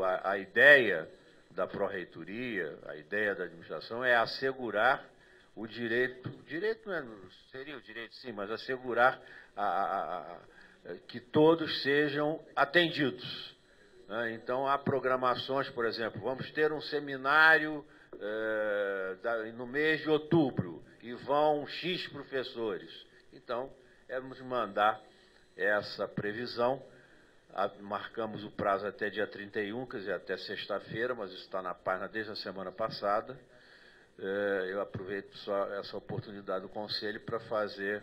a ideia da pró-reitoria, a ideia da administração é assegurar o direito não seria o direito sim, mas assegurar que todos sejam atendidos, né? Então, há programações, por exemplo, vamos ter um seminário no mês de outubro, e vão X professores. Então, vamos mandar essa previsão. Marcamos o prazo até dia 31, quer dizer, até sexta-feira, mas isso está na página desde a semana passada. Eu aproveito só essa oportunidade do Conselho para fazer,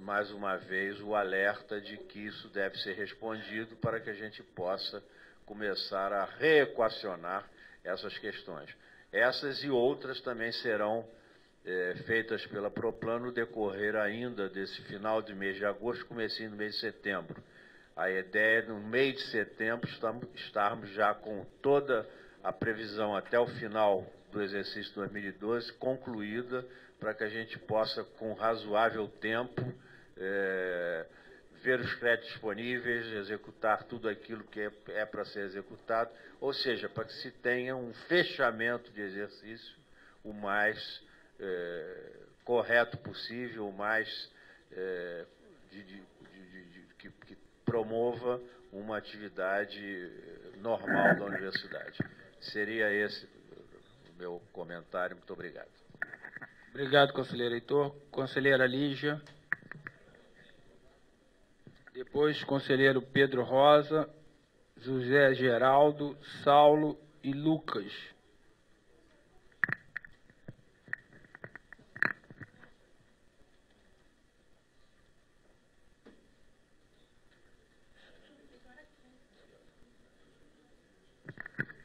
mais uma vez, o alerta de que isso deve ser respondido para que a gente possa começar a reequacionar essas questões. Essas e outras também serão feitas pela Proplan no decorrer ainda desse final de mês de agosto, comecinho do mês de setembro. A ideia é, no mês de setembro, estarmos já com toda a previsão até o final do exercício 2012 concluída, para que a gente possa, com razoável tempo, ver os créditos disponíveis, executar tudo aquilo que é para ser executado, ou seja, para que se tenha um fechamento de exercício o mais correto possível, o mais que promova uma atividade normal da universidade. Seria esse o meu comentário. Muito obrigado. Obrigado, conselheiro Heitor. Conselheira Lígia. Depois, conselheiro Pedro Rosa, José Geraldo, Saulo e Lucas.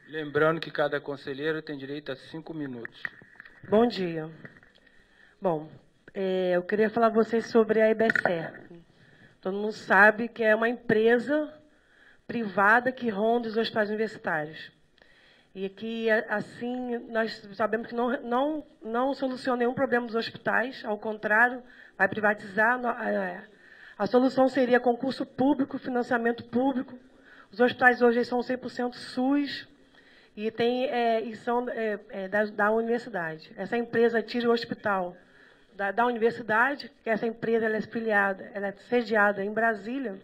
Lembrando que cada conselheiro tem direito a 5 minutos. Bom dia. Bom, eu queria falar a vocês sobre a EBSER. Todo mundo sabe que é uma empresa privada que ronda os hospitais universitários. E que, assim, nós sabemos que não soluciona nenhum problema dos hospitais, ao contrário, vai privatizar. A solução seria concurso público, financiamento público. Os hospitais hoje são 100% SUS, e são da universidade. Essa empresa tira o hospital da universidade, que essa empresa ela é filiada, ela é sediada em Brasília,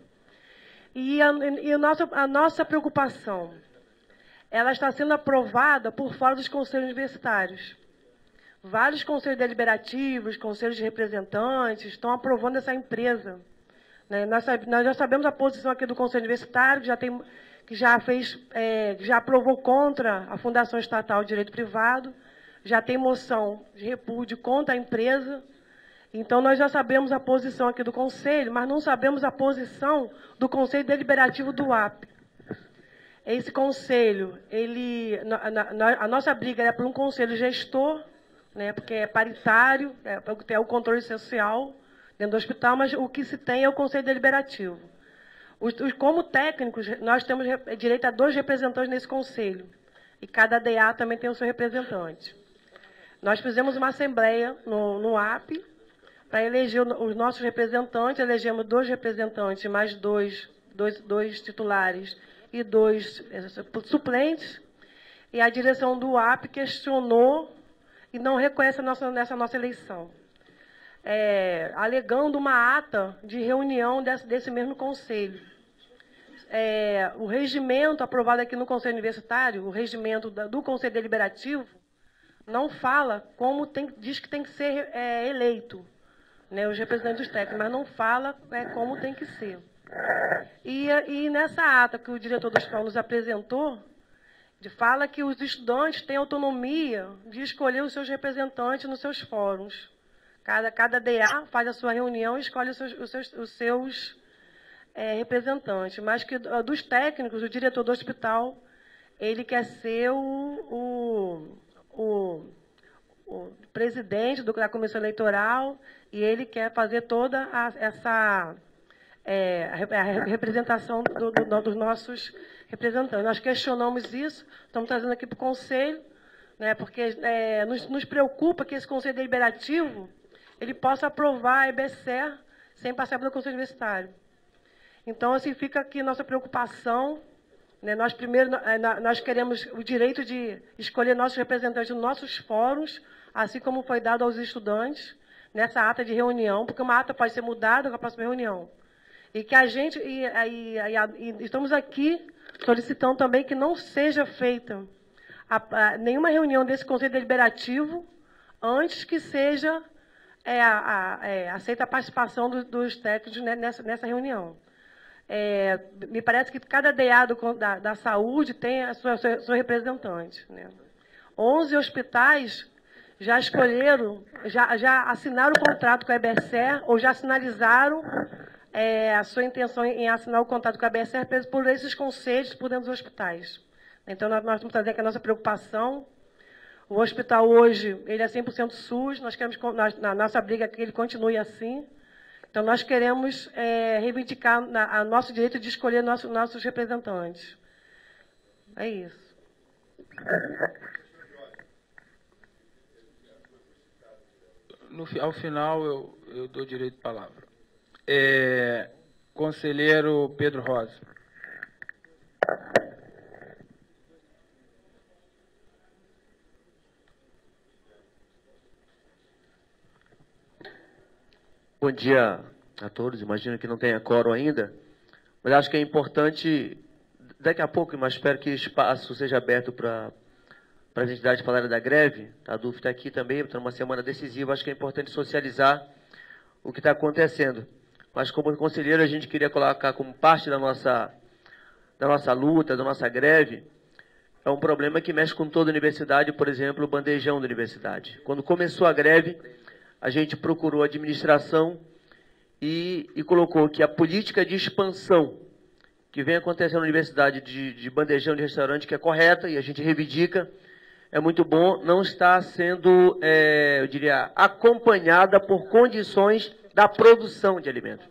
e a nossa preocupação, ela está sendo aprovada por fora dos conselhos universitários. Vários conselhos deliberativos, conselhos de representantes estão aprovando essa empresa, né? Nós já sabemos a posição aqui do Conselho Universitário, que já aprovou contra a Fundação Estatal de Direito Privado, já tem moção de repúdio contra a empresa. Então, nós já sabemos a posição aqui do Conselho, mas não sabemos a posição do Conselho Deliberativo do UAP. Esse Conselho, a nossa briga é por um Conselho gestor, né, porque é paritário, é o controle social dentro do hospital, mas o que se tem é o Conselho Deliberativo. Como técnicos, nós temos direito a 2 representantes nesse conselho. E cada DA também tem o seu representante. Nós fizemos uma assembleia no AP para eleger os nossos representantes. Elegemos 2 representantes, mais dois titulares e 2 suplentes. E a direção do AP questionou e não reconhece nessa nossa eleição, alegando uma ata de reunião desse mesmo conselho. O regimento aprovado aqui no Conselho Universitário, o regimento do Conselho Deliberativo, não fala diz que tem que ser eleito, né, os representantes técnicos, mas não fala como tem que ser. E nessa ata que o diretor do hospital nos apresentou, fala que os estudantes têm autonomia de escolher os seus representantes nos seus fóruns. Cada DA faz a sua reunião e escolhe os seus representantes, mas que dos técnicos, o diretor do hospital, ele quer ser o presidente da comissão eleitoral, e ele quer fazer toda essa representação dos nossos representantes. Nós questionamos isso, estamos trazendo aqui para o Conselho, né, porque nos preocupa que esse Conselho Deliberativo ele possa aprovar a EBSER sem passar pelo Conselho Universitário. Então, assim, fica aqui nossa preocupação, né? Nós, primeiro, nós queremos o direito de escolher nossos representantes nos nossos fóruns, assim como foi dado aos estudantes, nessa ata de reunião, porque uma ata pode ser mudada com a próxima reunião. E que a gente, estamos aqui solicitando também que não seja feita nenhuma reunião desse Conselho Deliberativo antes que seja aceita a participação dos técnicos nessa reunião. Me parece que cada DA da saúde tem a sua representante, né? 11 hospitais já escolheram, já assinaram o contrato com a EBSER, ou já sinalizaram a sua intenção em assinar o contrato com a EBSER por esses conselhos por dentro dos hospitais. Então, nós vamos trazer aqui a nossa preocupação. O hospital hoje, ele é 100% SUS, nós queremos, na nossa briga, que ele continue assim. Então, nós queremos reivindicar o nosso direito de escolher nossos representantes. É isso. Ao final, eu dou direito de palavra. Conselheiro Pedro Rosa. Bom dia a todos. Imagino que não tenha quórum ainda, mas acho que é importante, daqui a pouco, mas espero que o espaço seja aberto para as entidades falarem da greve. A DUF está aqui também, está numa semana decisiva, acho que é importante socializar o que está acontecendo. Mas, como conselheiro, a gente queria colocar como parte da nossa luta, da nossa greve, é um problema que mexe com toda a universidade, por exemplo, o bandejão da universidade. Quando começou a greve, a gente procurou a administração e colocou que a política de expansão que vem acontecendo na universidade de bandejão de restaurante, que é correta, e a gente reivindica, é muito bom, não está sendo, eu diria, acompanhada por condições da produção de alimentos.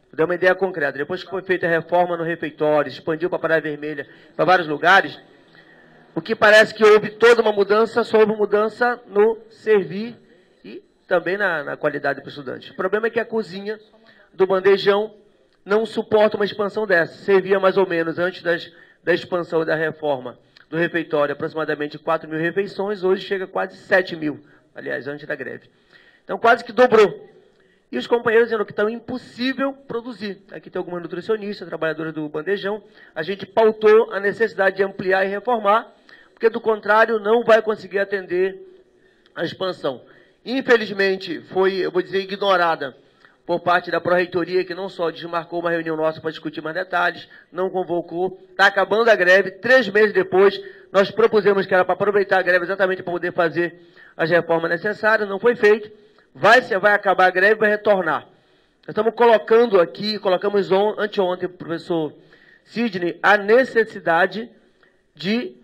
Vou dar uma ideia concreta. Depois que foi feita a reforma no refeitório, expandiu para a Praia Vermelha, para vários lugares, o que parece que houve toda uma mudança, só houve mudança no servir e também na qualidade para o estudante. O problema é que a cozinha do bandejão não suporta uma expansão dessa. Servia mais ou menos, antes da expansão e da reforma do refeitório, aproximadamente 4.000 refeições, hoje chega a quase 7.000, aliás, antes da greve. Então, quase que dobrou. E os companheiros dizendo que está impossível produzir. Aqui tem alguma nutricionista, trabalhadora do bandejão. A gente pautou a necessidade de ampliar e reformar, porque, do contrário, não vai conseguir atender a expansão. Infelizmente, foi, eu vou dizer, ignorada por parte da Pró-Reitoria, que não só desmarcou uma reunião nossa para discutir mais detalhes, não convocou, está acabando a greve. 3 meses depois, nós propusemos que era para aproveitar a greve exatamente para poder fazer as reformas necessárias, não foi feito. Vai acabar a greve e vai retornar. Nós estamos colocando aqui, colocamos anteontem, o professor Sidney, a necessidade de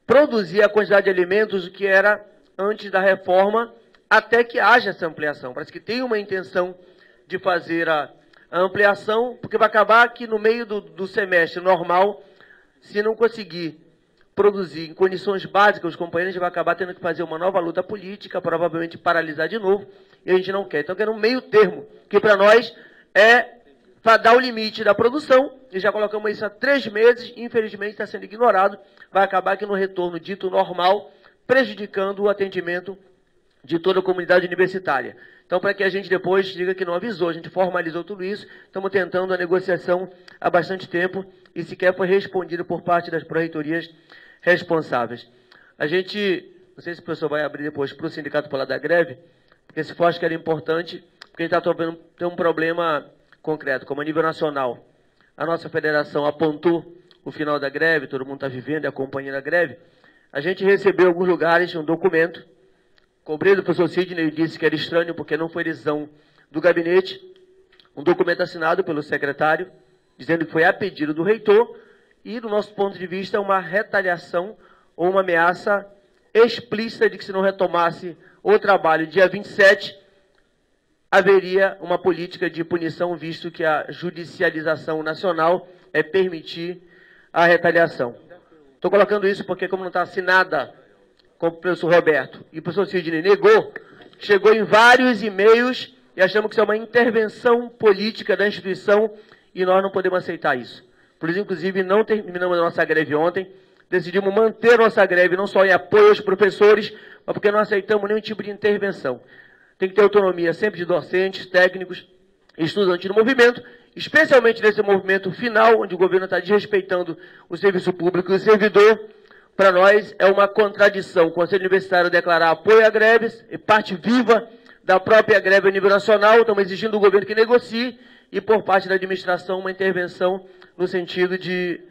produzir a quantidade de alimentos que era antes da reforma, até que haja essa ampliação. Parece que tem uma intenção de fazer a ampliação, porque vai acabar que no meio do semestre normal, se não conseguir produzir em condições básicas, os companheiros vão acabar tendo que fazer uma nova luta política, provavelmente paralisar de novo, e a gente não quer. Então, quer um meio termo, que para nós é dar o limite da produção, e já colocamos isso há 3 meses, infelizmente está sendo ignorado, vai acabar que no retorno dito normal, prejudicando o atendimento de toda a comunidade universitária. Então, para que a gente depois diga que não avisou, a gente formalizou tudo isso, estamos tentando a negociação há bastante tempo, e sequer foi respondido por parte das pró-reitorias responsáveis. A gente, não sei se o professor vai abrir depois para o sindicato falar da greve, porque se for, acho que era importante, porque a gente está tendo um problema concreto, como a nível nacional. A nossa federação apontou o final da greve, todo mundo está vivendo e acompanhando a greve. A gente recebeu em alguns lugares um documento, cobrei do professor Sidney, disse que era estranho porque não foi decisão do gabinete, um documento assinado pelo secretário, dizendo que foi a pedido do reitor, e, do nosso ponto de vista, uma retaliação ou uma ameaça explícita de que, se não retomasse o trabalho dia 27, haveria uma política de punição, visto que a judicialização nacional é permitir a retaliação. Estou colocando isso porque, como não está assinada com o professor Roberto e o professor Sidney negou, chegou em vários e-mails e achamos que isso é uma intervenção política da instituição e nós não podemos aceitar isso. Por isso, inclusive, não terminamos a nossa greve ontem, decidimos manter a nossa greve não só em apoio aos professores, mas porque não aceitamos nenhum tipo de intervenção. Tem que ter autonomia sempre de docentes, técnicos, estudantes do movimento, especialmente nesse movimento final, onde o governo está desrespeitando o serviço público e o servidor. Para nós é uma contradição o Conselho Universitário declarar apoio a greves, e parte viva da própria greve a nível nacional, estamos exigindo do governo que negocie, e por parte da administração uma intervenção no sentido de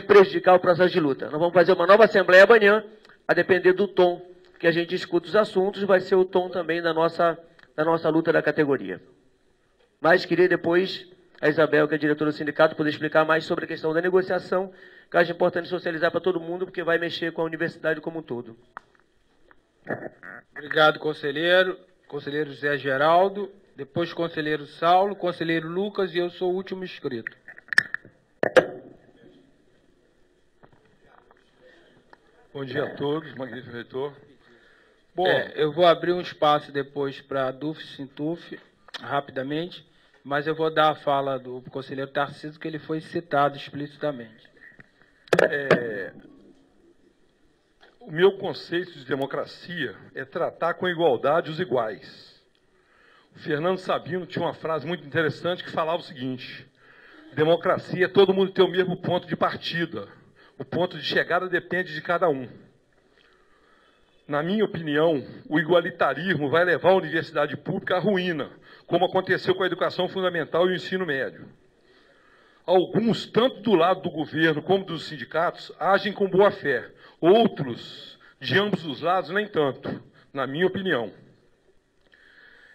prejudicar o processo de luta. Nós vamos fazer uma nova assembleia amanhã, a depender do tom que a gente discuta os assuntos, vai ser o tom também da nossa luta da categoria. Mas queria depois a Isabel, que é diretora do sindicato, poder explicar mais sobre a questão da negociação, que eu acho importante socializar para todo mundo, porque vai mexer com a universidade como um todo. Obrigado, conselheiro. Conselheiro José Geraldo, depois conselheiro Saulo, conselheiro Lucas e eu sou o último inscrito. Bom dia a todos, magnífico reitor. Bom, Eu vou abrir um espaço depois para Duf Sintuf, rapidamente, mas eu vou dar a fala do conselheiro Tarcísio, que ele foi citado explicitamente. o meu conceito de democracia é tratar com igualdade os iguais. O Fernando Sabino tinha uma frase muito interessante que falava o seguinte: democracia é todo mundo ter o mesmo ponto de partida. O ponto de chegada depende de cada um. Na minha opinião, o igualitarismo vai levar a universidade pública à ruína, como aconteceu com a educação fundamental e o ensino médio. Alguns, tanto do lado do governo como dos sindicatos, agem com boa fé. Outros, de ambos os lados, nem tanto, na minha opinião.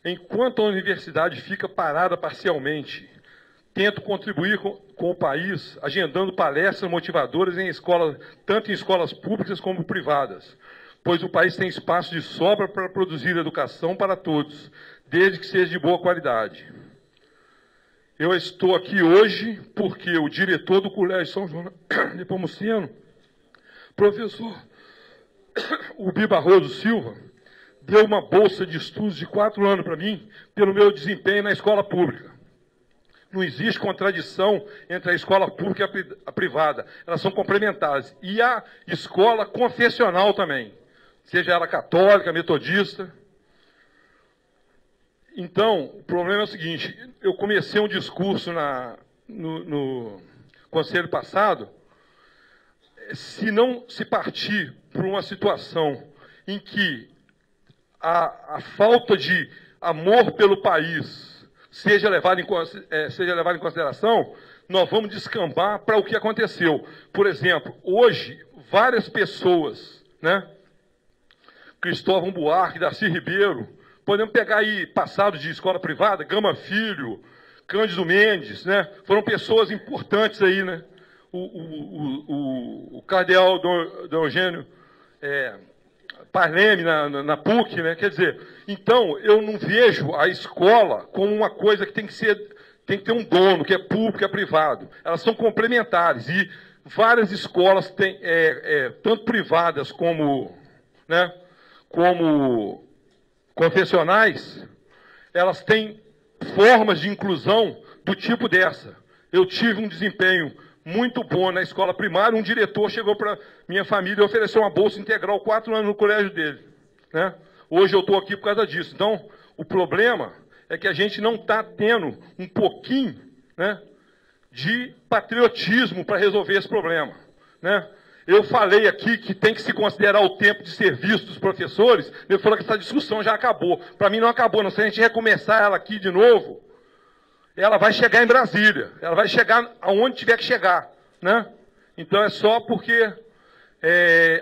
Enquanto a universidade fica parada parcialmente, tento contribuir com o país, agendando palestras motivadoras em escolas, tanto em escolas públicas como privadas, pois o país tem espaço de sobra para produzir educação para todos, desde que seja de boa qualidade. Eu estou aqui hoje porque o diretor do Colégio São João Nepomuceno, professor Ubi Barroso Silva, deu uma bolsa de estudos de 4 anos para mim, pelo meu desempenho na escola pública. Não existe contradição entre a escola pública e a privada. Elas são complementares. E a escola confessional também, seja ela católica, metodista. Então, o problema é o seguinte: eu comecei um discurso no conselho passado. Se não se partir por uma situação em que a falta de amor pelo país seja levado em consideração, nós vamos descambar para o que aconteceu. Por exemplo, hoje, várias pessoas, né? Cristóvão Buarque, Darcy Ribeiro, podemos pegar aí passado de escola privada, Gama Filho, Cândido Mendes, né? Foram pessoas importantes aí, né? O cardeal Dom Eugênio Parleme na PUC, né? Quer dizer, então eu não vejo a escola como uma coisa que tem que ter um dono, que é público, que é privado. Elas são complementares e várias escolas têm, tanto privadas como confessionais, elas têm formas de inclusão do tipo dessa. Eu tive um desempenho muito bom na escola primária, um diretor chegou para minha família e ofereceu uma bolsa integral 4 anos no colégio dele, né? Hoje eu estou aqui por causa disso. Então, o problema é que a gente não está tendo um pouquinho, né, de patriotismo para resolver esse problema, né? Eu falei aqui que tem que se considerar o tempo de serviço dos professores. Ele falou que essa discussão já acabou. Para mim não acabou, não. Se a gente recomeçar ela aqui de novo, ela vai chegar em Brasília. Ela vai chegar aonde tiver que chegar, né? Então é só porque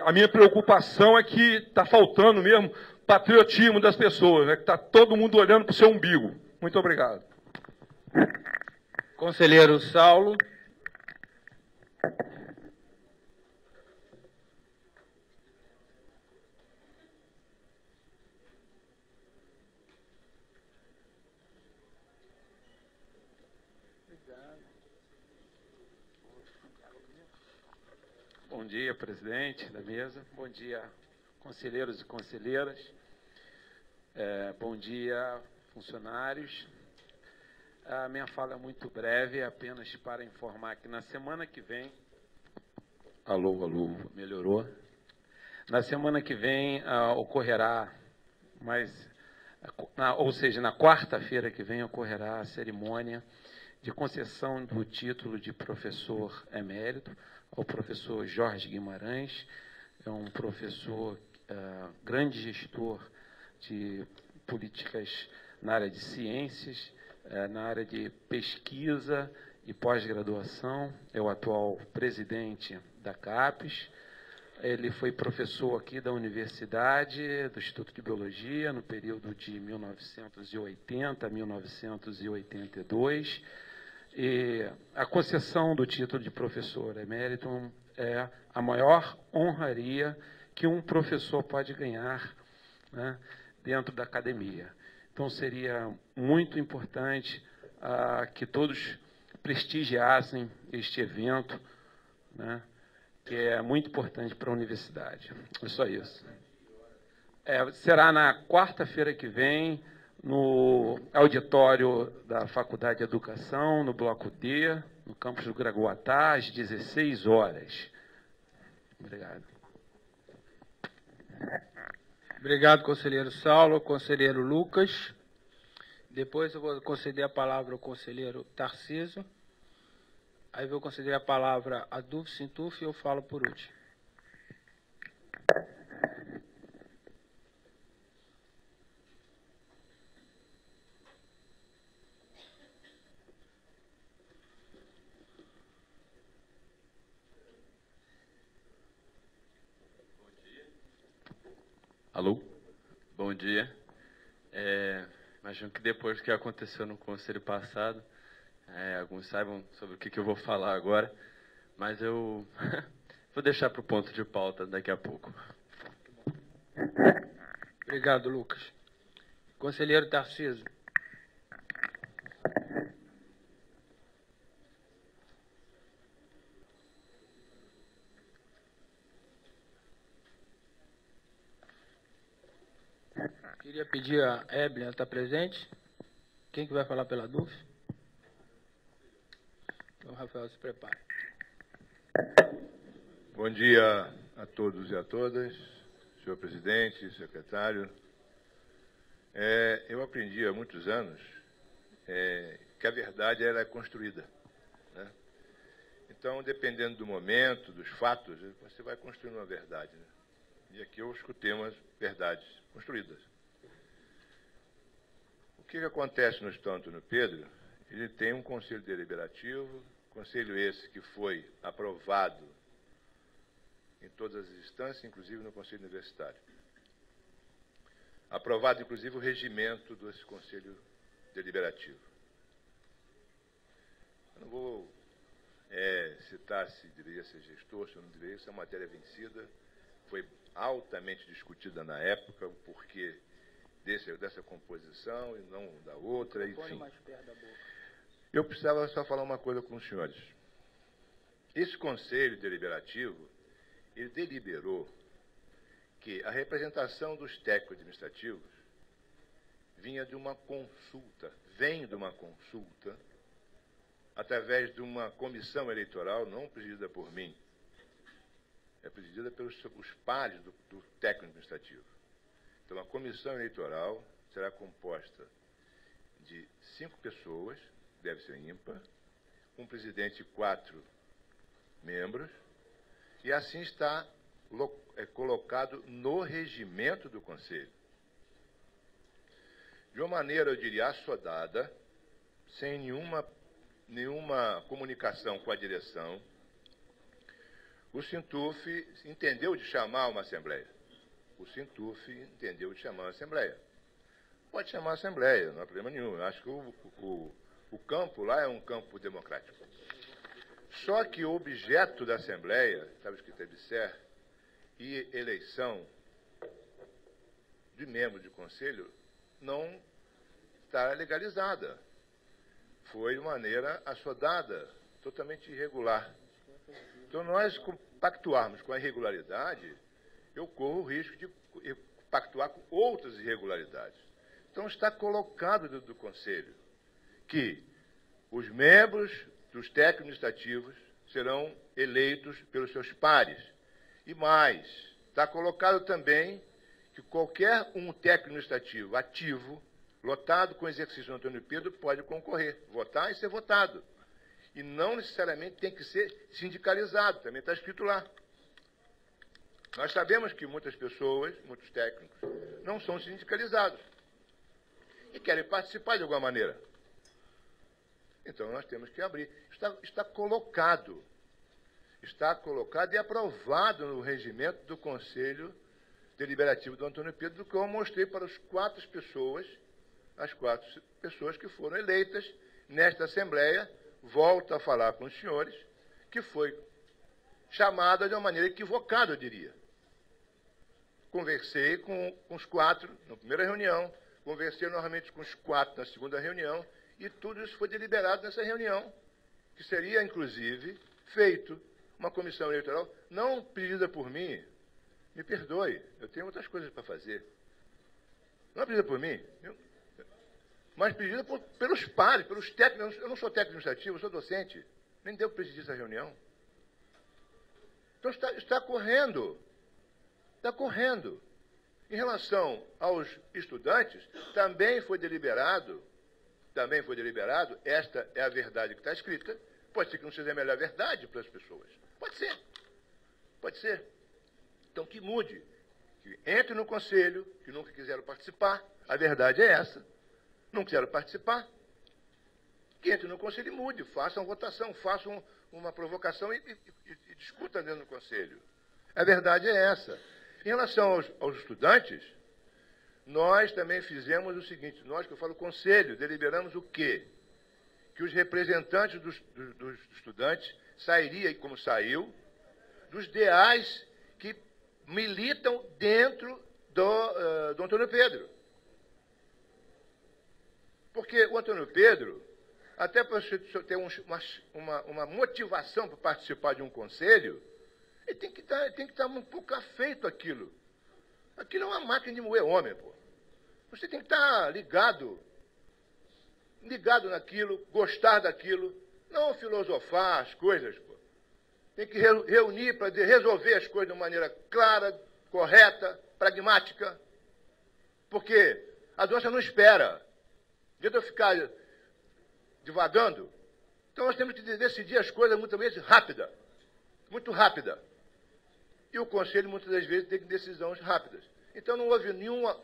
a minha preocupação é que está faltando mesmo patriotismo das pessoas, né? Que está todo mundo olhando para o seu umbigo. Muito obrigado. Conselheiro Saulo. Bom dia, presidente da mesa. Bom dia, conselheiros e conselheiras. Bom dia, funcionários. A minha fala é muito breve, apenas para informar que na semana que vem... Alô, alô, melhorou? Na semana que vem ocorrerá, ou seja, na quarta-feira que vem ocorrerá a cerimônia de concessão do título de professor emérito ao professor Jorge Guimarães. É um professor, grande gestor de políticas na área de ciências, na área de pesquisa e pós-graduação. É o atual presidente da CAPES. Ele foi professor aqui da Universidade, do Instituto de Biologia, no período de 1980 a 1982. E a concessão do título de professor emérito é a maior honraria que um professor pode ganhar, né, dentro da academia. Então, seria muito importante que todos prestigiassem este evento, né, que é muito importante para a universidade. É só isso. Será na quarta-feira que vem, no auditório da Faculdade de Educação, no Bloco D, no campus do Gragoatá, às 16 horas. Obrigado. Obrigado, conselheiro Saulo. Conselheiro Lucas. Depois eu vou conceder a palavra ao conselheiro Tarcísio. Aí vou conceder a palavra a Dulce Sintuf e eu falo por último. Alô? Bom dia. Imagino que depois do que aconteceu no conselho passado, alguns saibam sobre o que eu vou falar agora, mas eu vou deixar para o ponto de pauta daqui a pouco. Obrigado, Lucas. Conselheiro Tarcísio. Queria pedir a Evelyn, ela está presente? Quem que vai falar pela DUF? Então, Rafael, se prepara. Bom dia a todos e a todas, senhor presidente, secretário. Eu aprendi há muitos anos que a verdade ela é construída, né? Então, dependendo do momento, dos fatos, você vai construindo uma verdade, né? E aqui eu escutei umas verdades construídas. O que acontece no Instituto Antônio Pedro? Ele tem um conselho deliberativo, conselho esse que foi aprovado em todas as instâncias, inclusive no Conselho Universitário. Aprovado, inclusive, o regimento desse Conselho Deliberativo. Eu não vou citar se deveria ser gestor, se não deveria, isso é uma matéria vencida, foi altamente discutida na época, o porquê dessa composição e não da outra, enfim. Eu precisava só falar uma coisa com os senhores. Esse Conselho Deliberativo, ele deliberou que a representação dos técnicos administrativos vem de uma consulta, através de uma comissão eleitoral, não presidida por mim, é presidida pelos pares do técnico administrativo. Então, a comissão eleitoral será composta de 5 pessoas, deve ser ímpar, um presidente e 4 membros, e assim está colocado no regimento do Conselho. De uma maneira, eu diria, assodada, sem nenhuma comunicação com a direção, o Sintuf entendeu de chamar uma assembleia. Pode chamar a assembleia, não há problema nenhum. Eu acho que o campo lá é um campo democrático. Só que o objeto da assembleia, estava escrito EBSER, e eleição de membro de conselho não está legalizada. Foi de maneira assodada, totalmente irregular. Então, nós pactuarmos com a irregularidade, eu corro o risco de pactuar com outras irregularidades. Então, está colocado dentro do Conselho que Os membros dos técnicos administrativos serão eleitos pelos seus pares. E mais, está colocado também que qualquer um técnico administrativo ativo, lotado com exercício do Antônio Pedro, pode concorrer, votar e ser votado. E não necessariamente tem que ser sindicalizado, também está escrito lá. Nós sabemos que muitas pessoas, muitos técnicos, não são sindicalizados e querem participar de alguma maneira. Então, nós temos que abrir. Está colocado e aprovado no regimento do Conselho Deliberativo do Antônio Pedro, do que eu mostrei para as quatro pessoas que foram eleitas nesta Assembleia. Volto a falar com os senhores, que foi chamada de uma maneira equivocada, eu diria. Conversei com os quatro na primeira reunião, conversei novamente com os quatro na segunda reunião, e tudo isso foi deliberado nessa reunião, que seria, inclusive, feito uma comissão eleitoral, não pedida por mim, me perdoe, eu tenho outras coisas para fazer. Não é pedida por mim, mas pedida pelos pares, pelos técnicos. Eu não sou técnico administrativo, eu sou docente, nem devo presidir essa reunião. Então está correndo. Está correndo. Em relação aos estudantes, também foi deliberado, esta é a verdade que está escrita, pode ser que não seja a melhor verdade para as pessoas. Pode ser. Então que mude, que entre no conselho, que nunca quiseram participar, a verdade é essa, não quiseram participar, que entre no conselho e mude, façam votação, façam uma provocação e discutam dentro do conselho. A verdade é essa. Em relação aos estudantes, nós também fizemos o seguinte, nós, que eu falo conselho, deliberamos o quê? Que os representantes dos estudantes sairiam, como saiu, dos ideais que militam dentro do Antônio Pedro. Porque o Antônio Pedro, até para você ter uma motivação para participar de um conselho, ele tem que estar um pouco afeito àquilo. Aquilo é uma máquina de moer homem, pô. Você tem que estar ligado naquilo, gostar daquilo, não filosofar as coisas, pô. Tem que reunir para resolver as coisas de uma maneira clara, correta, pragmática. Porque a doença não espera. De eu ficar divagando, então nós temos que decidir as coisas muitas vezes muito rápida. E o conselho muitas das vezes tem decisões rápidas. Então não houve nenhuma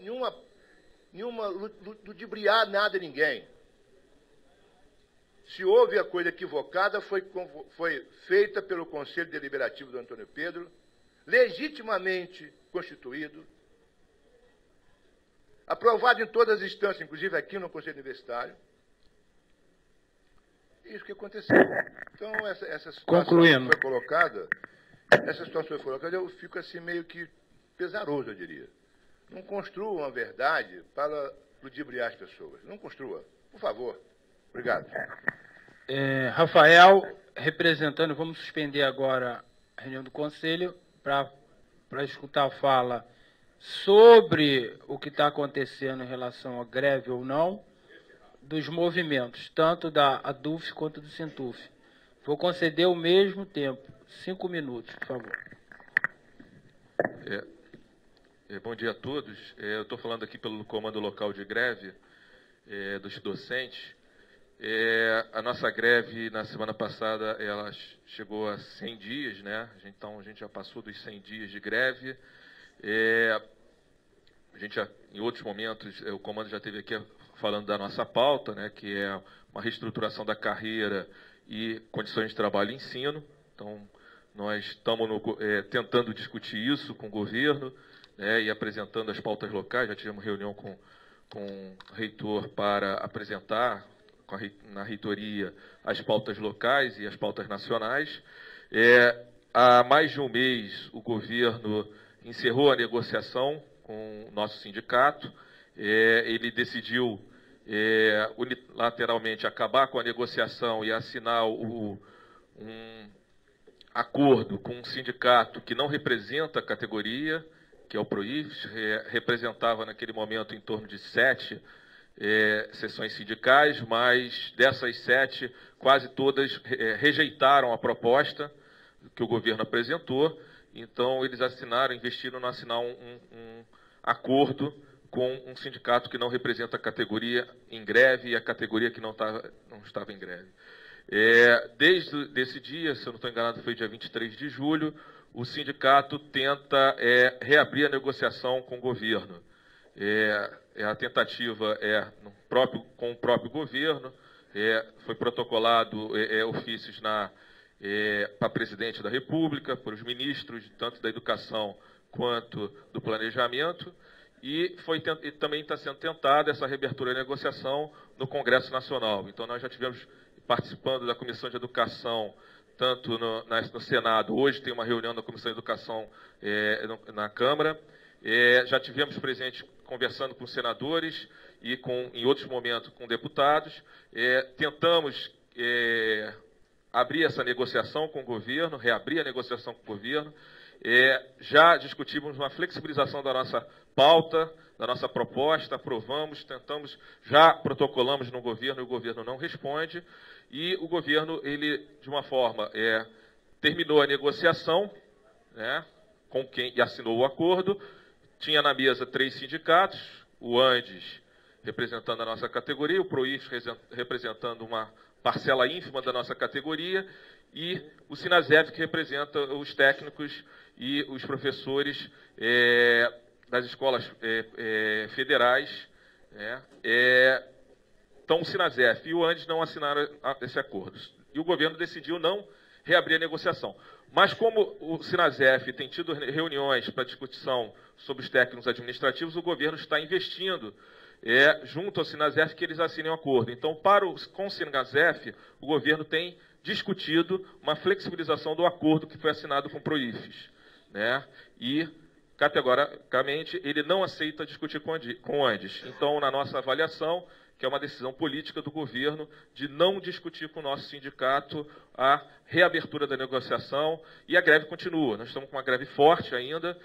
ludibriar nada de ninguém. Se houve a coisa equivocada, foi feita pelo Conselho Deliberativo do Antônio Pedro, legitimamente constituído, aprovado em todas as instâncias, inclusive aqui no Conselho Universitário. Isso que aconteceu. Então, essa situação foi colocada, eu fico assim meio que pesaroso, eu diria. Não construa uma verdade para ludibriar as pessoas. Não construa. Por favor. Obrigado. Rafael, representando, vamos suspender agora a reunião do Conselho para escutar a fala sobre o que está acontecendo em relação à greve ou não dos movimentos, tanto da ADUF quanto do Sintuf. Vou conceder o mesmo tempo, 5 minutos, por favor. Bom dia a todos. Eu estou falando aqui pelo Comando Local de Greve dos docentes. A nossa greve, na semana passada, ela chegou a 100 dias, né? Então, a gente já passou dos 100 dias de greve. A gente em outros momentos, o comando já esteve aqui falando da nossa pauta, né, que é uma reestruturação da carreira e condições de trabalho e ensino. Então, nós estamos tentando discutir isso com o governo, né, e apresentando as pautas locais. Já tivemos reunião com o reitor para apresentar na reitoria as pautas locais e as pautas nacionais. Há mais de um mês, o governo encerrou a negociação com o nosso sindicato. Ele decidiu unilateralmente acabar com a negociação e assinar um acordo com um sindicato que não representa a categoria, que é o PROIF, representava naquele momento em torno de 7 sessões sindicais, mas dessas 7, quase todas rejeitaram a proposta que o governo apresentou. Então, eles investiram em assinar um acordo com um sindicato que não representa a categoria em greve e a categoria que não estava em greve. Desde esse dia, se eu não estou enganado, foi dia 23 de julho, o sindicato tenta reabrir a negociação com o governo. A tentativa com o próprio governo, foi protocolado ofícios para presidente da República, para os ministros, tanto da Educação quanto do Planejamento, e também está sendo tentada essa reabertura da negociação no Congresso Nacional. Então, nós já tivemos participando da Comissão de Educação, tanto no Senado, hoje tem uma reunião da Comissão de Educação na Câmara, já tivemos presente conversando com senadores e, em outros momentos, com deputados. Tentamos abrir essa negociação com o governo, reabrir a negociação com o governo. Já discutimos uma flexibilização da nossa pauta, da nossa proposta, aprovamos, tentamos, já protocolamos no governo e o governo não responde. E o governo, de uma forma, terminou a negociação, com quem assinou o acordo. Tinha na mesa 3 sindicatos, o Andes representando a nossa categoria, o Proif representando uma parcela ínfima da nossa categoria, e o Sinasef, que representa os técnicos e os professores das escolas federais. Então, o Sinasef e o Andes não assinaram esse acordo. E o governo decidiu não reabrir a negociação. Mas, como o Sinasef tem tido reuniões para discussão sobre os técnicos administrativos, o governo está investindo junto ao Sinasef que eles assinem um acordo. Então, com o Sinasef, o governo tem discutido uma flexibilização do acordo que foi assinado com o Proifes. E, categoricamente, ele não aceita discutir com o Andes. Então, na nossa avaliação, que é uma decisão política do governo de não discutir com o nosso sindicato a reabertura da negociação, e a greve continua. Nós estamos com uma greve forte ainda,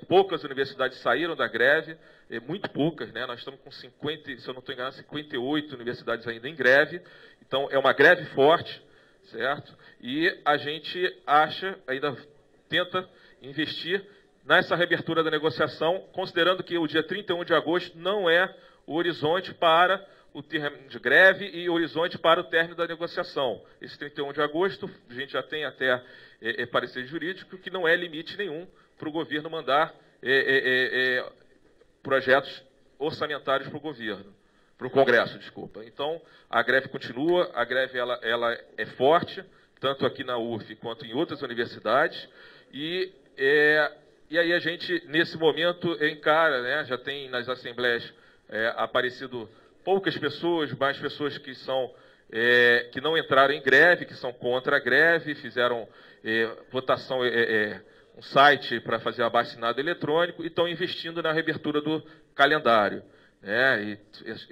poucas universidades saíram da greve, muito poucas, nós estamos com 50, se eu não estou enganado, 58 universidades ainda em greve, então é uma greve forte, certo? E a gente ainda tenta investir nessa reabertura da negociação, considerando que o dia 31 de agosto não é o horizonte para o termo de greve e o horizonte para o término da negociação. Esse 31 de agosto, a gente já tem até parecer jurídico que não é limite nenhum para o governo mandar projetos orçamentários para o governo, para o Congresso, desculpa. Então, a greve continua, a greve ela é forte, tanto aqui na UF quanto em outras universidades, e aí a gente, nesse momento, encara, já tem nas assembleias aparecido poucas pessoas, mais pessoas que não entraram em greve, que são contra a greve, fizeram votação, um site para fazer abaixo-assinado eletrônico e estão investindo na reabertura do calendário. E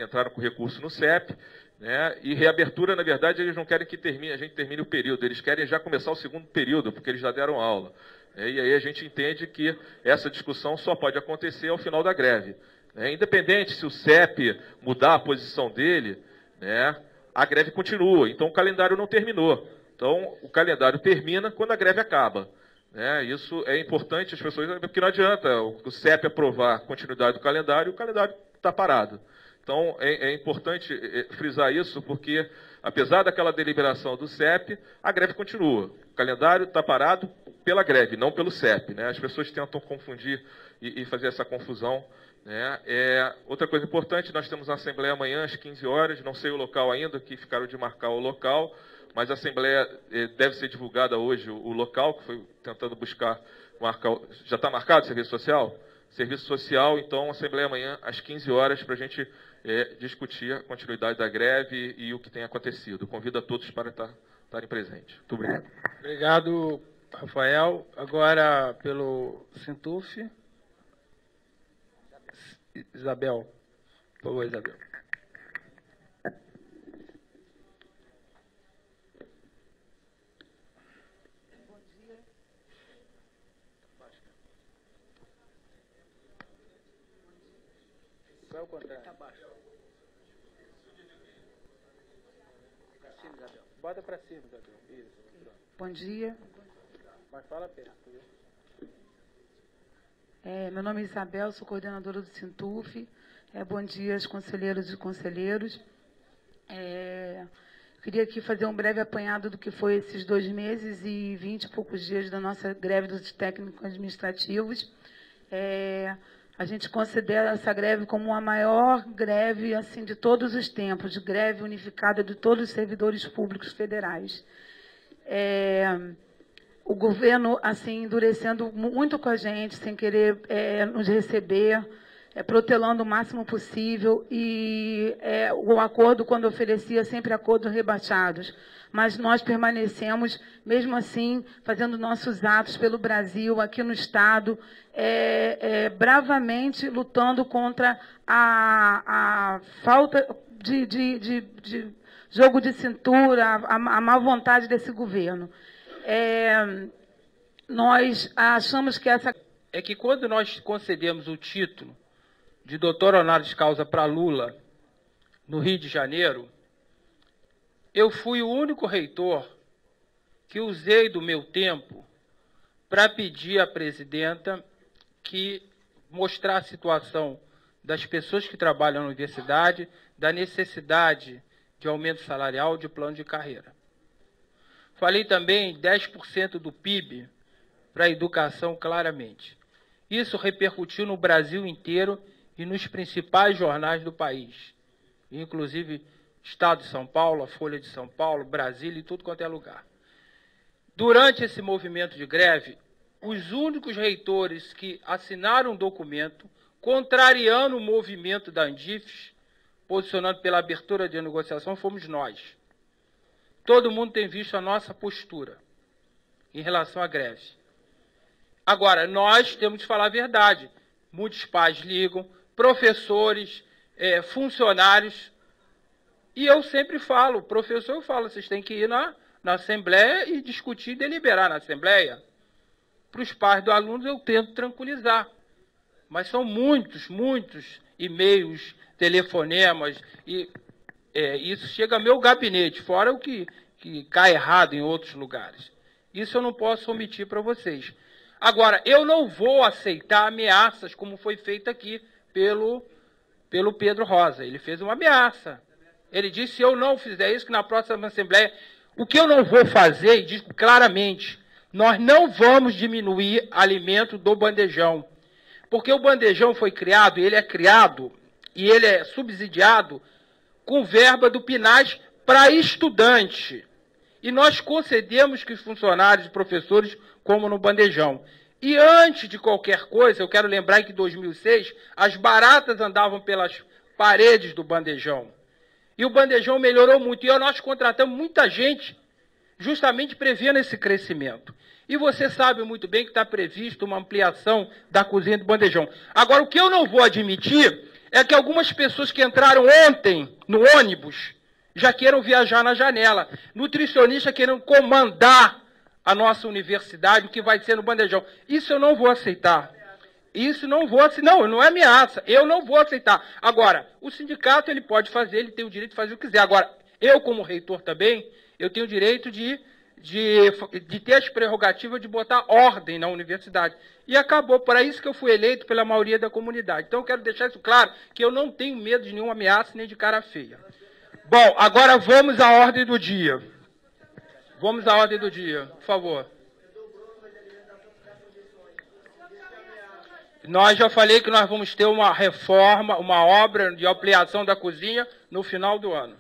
entraram com recurso no CEP, e reabertura, na verdade, eles não querem que a gente termine o período, eles querem já começar o segundo período, porque eles já deram aula. E aí a gente entende que essa discussão só pode acontecer ao final da greve. Independente se o CEP mudar a posição dele, a greve continua. Então, o calendário não terminou. Então, o calendário termina quando a greve acaba. Isso é importante, as pessoas, porque não adianta o CEP aprovar a continuidade do calendário e o calendário está parado. Então, é importante frisar isso, porque, apesar daquela deliberação do CEP, a greve continua. O calendário está parado pela greve, não pelo CEP. As pessoas tentam confundir e fazer essa confusão. Outra coisa importante, nós temos uma assembleia amanhã às 15 horas, não sei o local ainda, que ficaram de marcar o local, mas a assembleia deve ser divulgada hoje, o local, que foi tentando marcar, já está marcado o serviço social? Serviço social, então, assembleia amanhã às 15 horas para a gente discutir a continuidade da greve e o que tem acontecido. Convido a todos para estarem presentes. Muito obrigado. Obrigado, Rafael. Agora, pelo Sintuf. Isabel. Por favor, Isabel. Bom dia. Vai ao contrário. Está baixo. cima, Isabel. Bota para cima, Isabel. Isso. Bom dia. Mas fala perto. Meu nome é Isabel, sou coordenadora do Sintuf. Bom dia aos conselheiros e conselheiros. Queria aqui fazer um breve apanhado do que foi esses 2 meses e 20 e poucos dias da nossa greve dos técnicos administrativos. A gente considera essa greve como a maior greve assim, de todos os tempos, de greve unificada de todos os servidores públicos federais. O governo assim endurecendo muito com a gente, sem querer nos receber, protelando o máximo possível, e o acordo, quando oferecia, sempre acordos rebaixados. Mas nós permanecemos, mesmo assim, fazendo nossos atos pelo Brasil, aqui no Estado, bravamente lutando contra a falta de jogo de cintura, a má vontade desse governo. Nós achamos que essa... É que quando nós concedemos o título de doutor honoris causa para Lula, no Rio de Janeiro, eu fui o único reitor que usei do meu tempo para pedir à presidenta que mostrar a situação das pessoas que trabalham na universidade, da necessidade de aumento salarial, de plano de carreira. Falei também 10% do PIB para a educação, claramente. Isso repercutiu no Brasil inteiro e nos principais jornais do país, inclusive Estado de São Paulo, a Folha de São Paulo, Brasília e tudo quanto é lugar. Durante esse movimento de greve, os únicos reitores que assinaram um documento contrariando o movimento da Andifes, posicionando pela abertura de negociação, fomos nós. Todo mundo tem visto a nossa postura em relação à greve. Agora, nós temos que falar a verdade. Muitos pais ligam, professores, funcionários, e eu sempre falo, professor, eu falo, vocês têm que ir na Assembleia e discutir e deliberar na Assembleia. Para os pais do aluno eu tento tranquilizar, mas são muitos e-mails, telefonemas, e isso chega ao meu gabinete, fora o que cai errado em outros lugares. Isso eu não posso omitir para vocês. Agora, eu não vou aceitar ameaças como foi feita aqui pelo Pedro Rosa. Ele fez uma ameaça. Ele disse, se eu não fizer isso, que na próxima Assembleia... O que eu não vou fazer, e digo claramente, nós não vamos diminuir alimento do bandejão. Porque o bandejão foi criado, e ele é subsidiado com verba do PNAS para estudante. E nós concedemos que os funcionários e professores como no bandejão. E antes de qualquer coisa, eu quero lembrar que em 2006, as baratas andavam pelas paredes do bandejão. E o bandejão melhorou muito. E nós contratamos muita gente justamente prevendo esse crescimento. E você sabe muito bem que está previsto uma ampliação da cozinha do bandejão. Agora, o que eu não vou admitir é que algumas pessoas que entraram ontem no ônibus já queiram viajar na janela. Nutricionista querendo comandar a nossa universidade, o que vai ser no bandejão. Isso eu não vou aceitar. Isso não vou aceitar. Não é ameaça. Eu não vou aceitar. Agora, o sindicato ele pode fazer, ele tem o direito de fazer o que quiser. Agora, eu como reitor também, eu tenho o direito de ter as prerrogativas de botar ordem na universidade. E acabou. Para isso que eu fui eleito pela maioria da comunidade. Então eu quero deixar isso claro, que eu não tenho medo de nenhuma ameaça nem de cara feia. Bom, agora vamos à ordem do dia. Vamos à ordem do dia, por favor. Nós já falei que nós vamos ter uma reforma, uma obra de ampliação da cozinha no final do ano.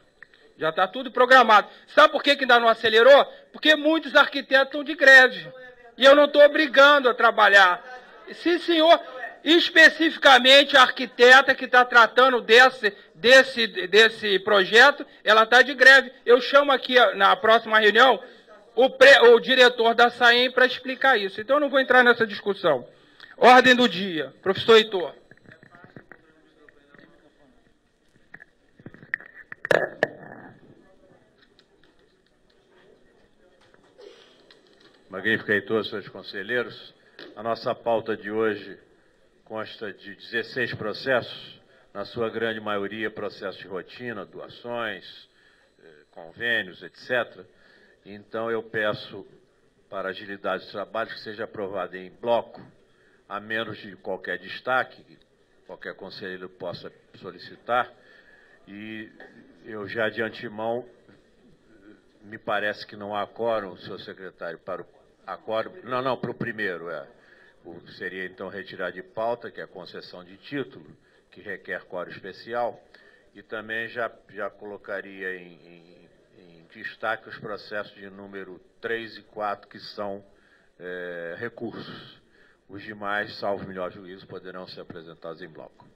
Já está tudo programado. Sabe por que ainda não acelerou? Porque muitos arquitetos estão de greve. E eu não estou obrigando a trabalhar. Sim, senhor. Especificamente a arquiteta que está tratando desse projeto, ela está de greve. Eu chamo aqui na próxima reunião o diretor da SAEM para explicar isso. Então eu não vou entrar nessa discussão. Ordem do dia. Professor Heitor. Magnífico, Heitor, seus conselheiros. A nossa pauta de hoje consta de 16 processos, na sua grande maioria processos de rotina, doações, convênios, etc. Então, eu peço, para agilidade de trabalho, que seja aprovado em bloco, a menos de qualquer destaque, que qualquer conselheiro possa solicitar. E eu já de antemão, me parece que não há quórum, senhor secretário, para o para o primeiro, seria então retirar de pauta, que é a concessão de título, que requer quórum especial, e também já colocaria em destaque os processos de número 3 e 4, que são recursos. Os demais, salvo melhor juízo, poderão ser apresentados em bloco.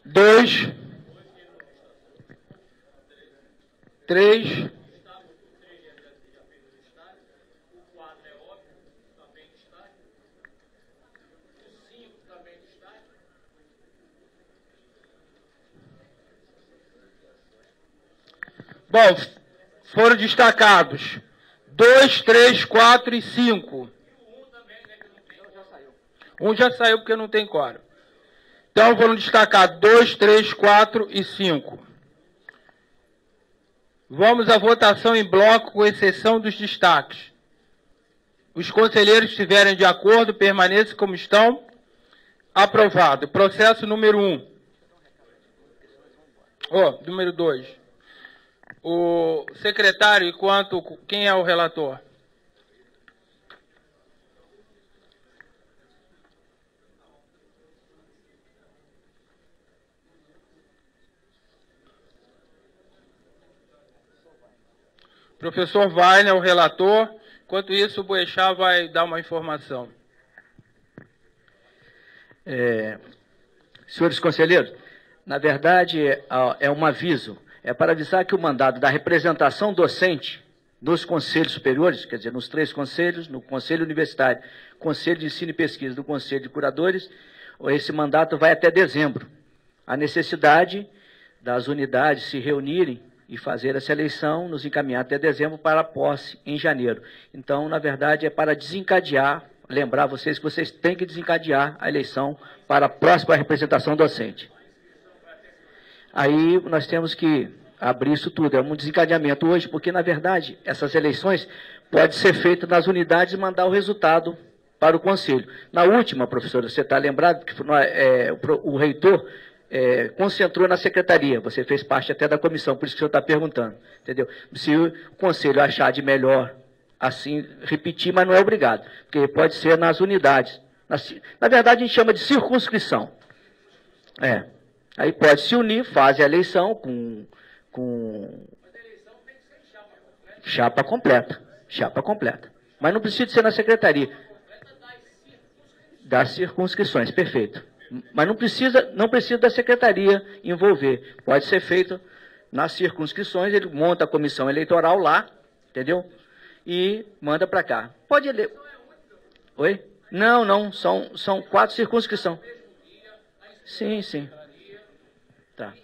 2, 3, bom, foram destacados 2, 3, 4 e 5. Um já saiu porque não tem quórum. Então foram destacados 2, 3, 4 e 5. Vamos à votação em bloco, com exceção dos destaques. Os conselheiros que estiverem de acordo, permaneçam como estão. Aprovado. Processo número 1. Número 2. O secretário, quem é o relator? Professor Wagner, o relator. Enquanto isso, o Boechat vai dar uma informação. Senhores conselheiros, na verdade, é um aviso. É para avisar que o mandado da representação docente nos conselhos superiores, quer dizer, nos 3 conselhos, no Conselho Universitário, Conselho de Ensino e Pesquisa, do Conselho de Curadores, esse mandato vai até dezembro. A necessidade das unidades se reunirem e fazer essa eleição, nos encaminhar até dezembro para a posse em janeiro. Então, na verdade, é para desencadear, lembrar vocês que vocês têm que desencadear a eleição para a próxima representação docente. Aí nós temos que abrir isso tudo, é um desencadeamento hoje, porque, na verdade, essas eleições podem ser feitas nas unidades e mandar o resultado para o Conselho. Na última, professora, você está lembrado que o reitor concentrou na secretaria, você fez parte até da comissão, por isso que o senhor está perguntando, entendeu? Se o Conselho achar de melhor, assim, repetir, mas não é obrigado, porque pode ser nas unidades. Na verdade, a gente chama de circunscrição. Aí pode se unir, faz a eleição com chapa completa. Mas não precisa ser na secretaria. Das circunscrições, perfeito. Mas não precisa da secretaria envolver. Pode ser feito nas circunscrições, ele monta a comissão eleitoral lá, entendeu? E manda para cá. Pode ler. Oi? Não, são 4 circunscrições. Sim. Tá.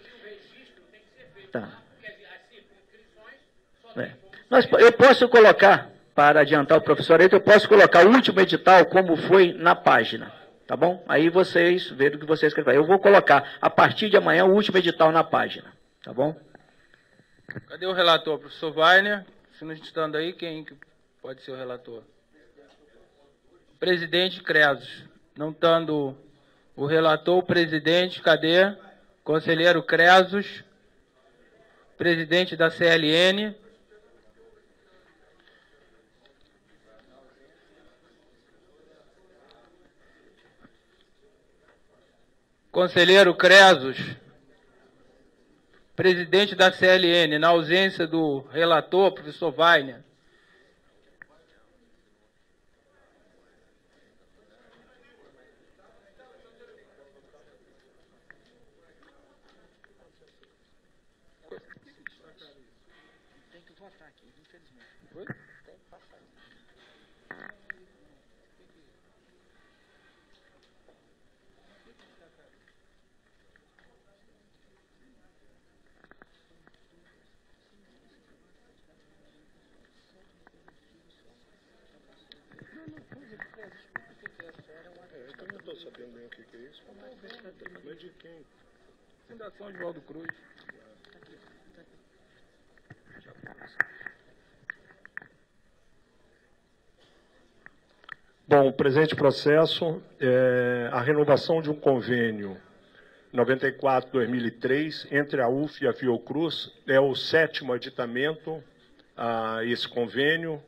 Eu posso colocar, para adiantar o professor, eu posso colocar o último edital como foi na página, tá bom? Aí vocês veem o que vocês querem fazer. Eu vou colocar, a partir de amanhã, o último edital na página, tá bom? Cadê o relator, professor Wagner? Se não estando aí, quem pode ser o relator? Presidente Cresos. Não estando o relator, o presidente, cadê? Conselheiro Cresos. Presidente da CLN. Conselheiro Cresos. Presidente da CLN, na ausência do relator, professor Wagner. Eu não estou sabendo bem o que é isso. Mas de quem? Fundação Oswaldo Cruz. Bom, o presente processo é a renovação de um convênio 94/2003 entre a UF e a Fiocruz. É o 7º aditamento a esse convênio.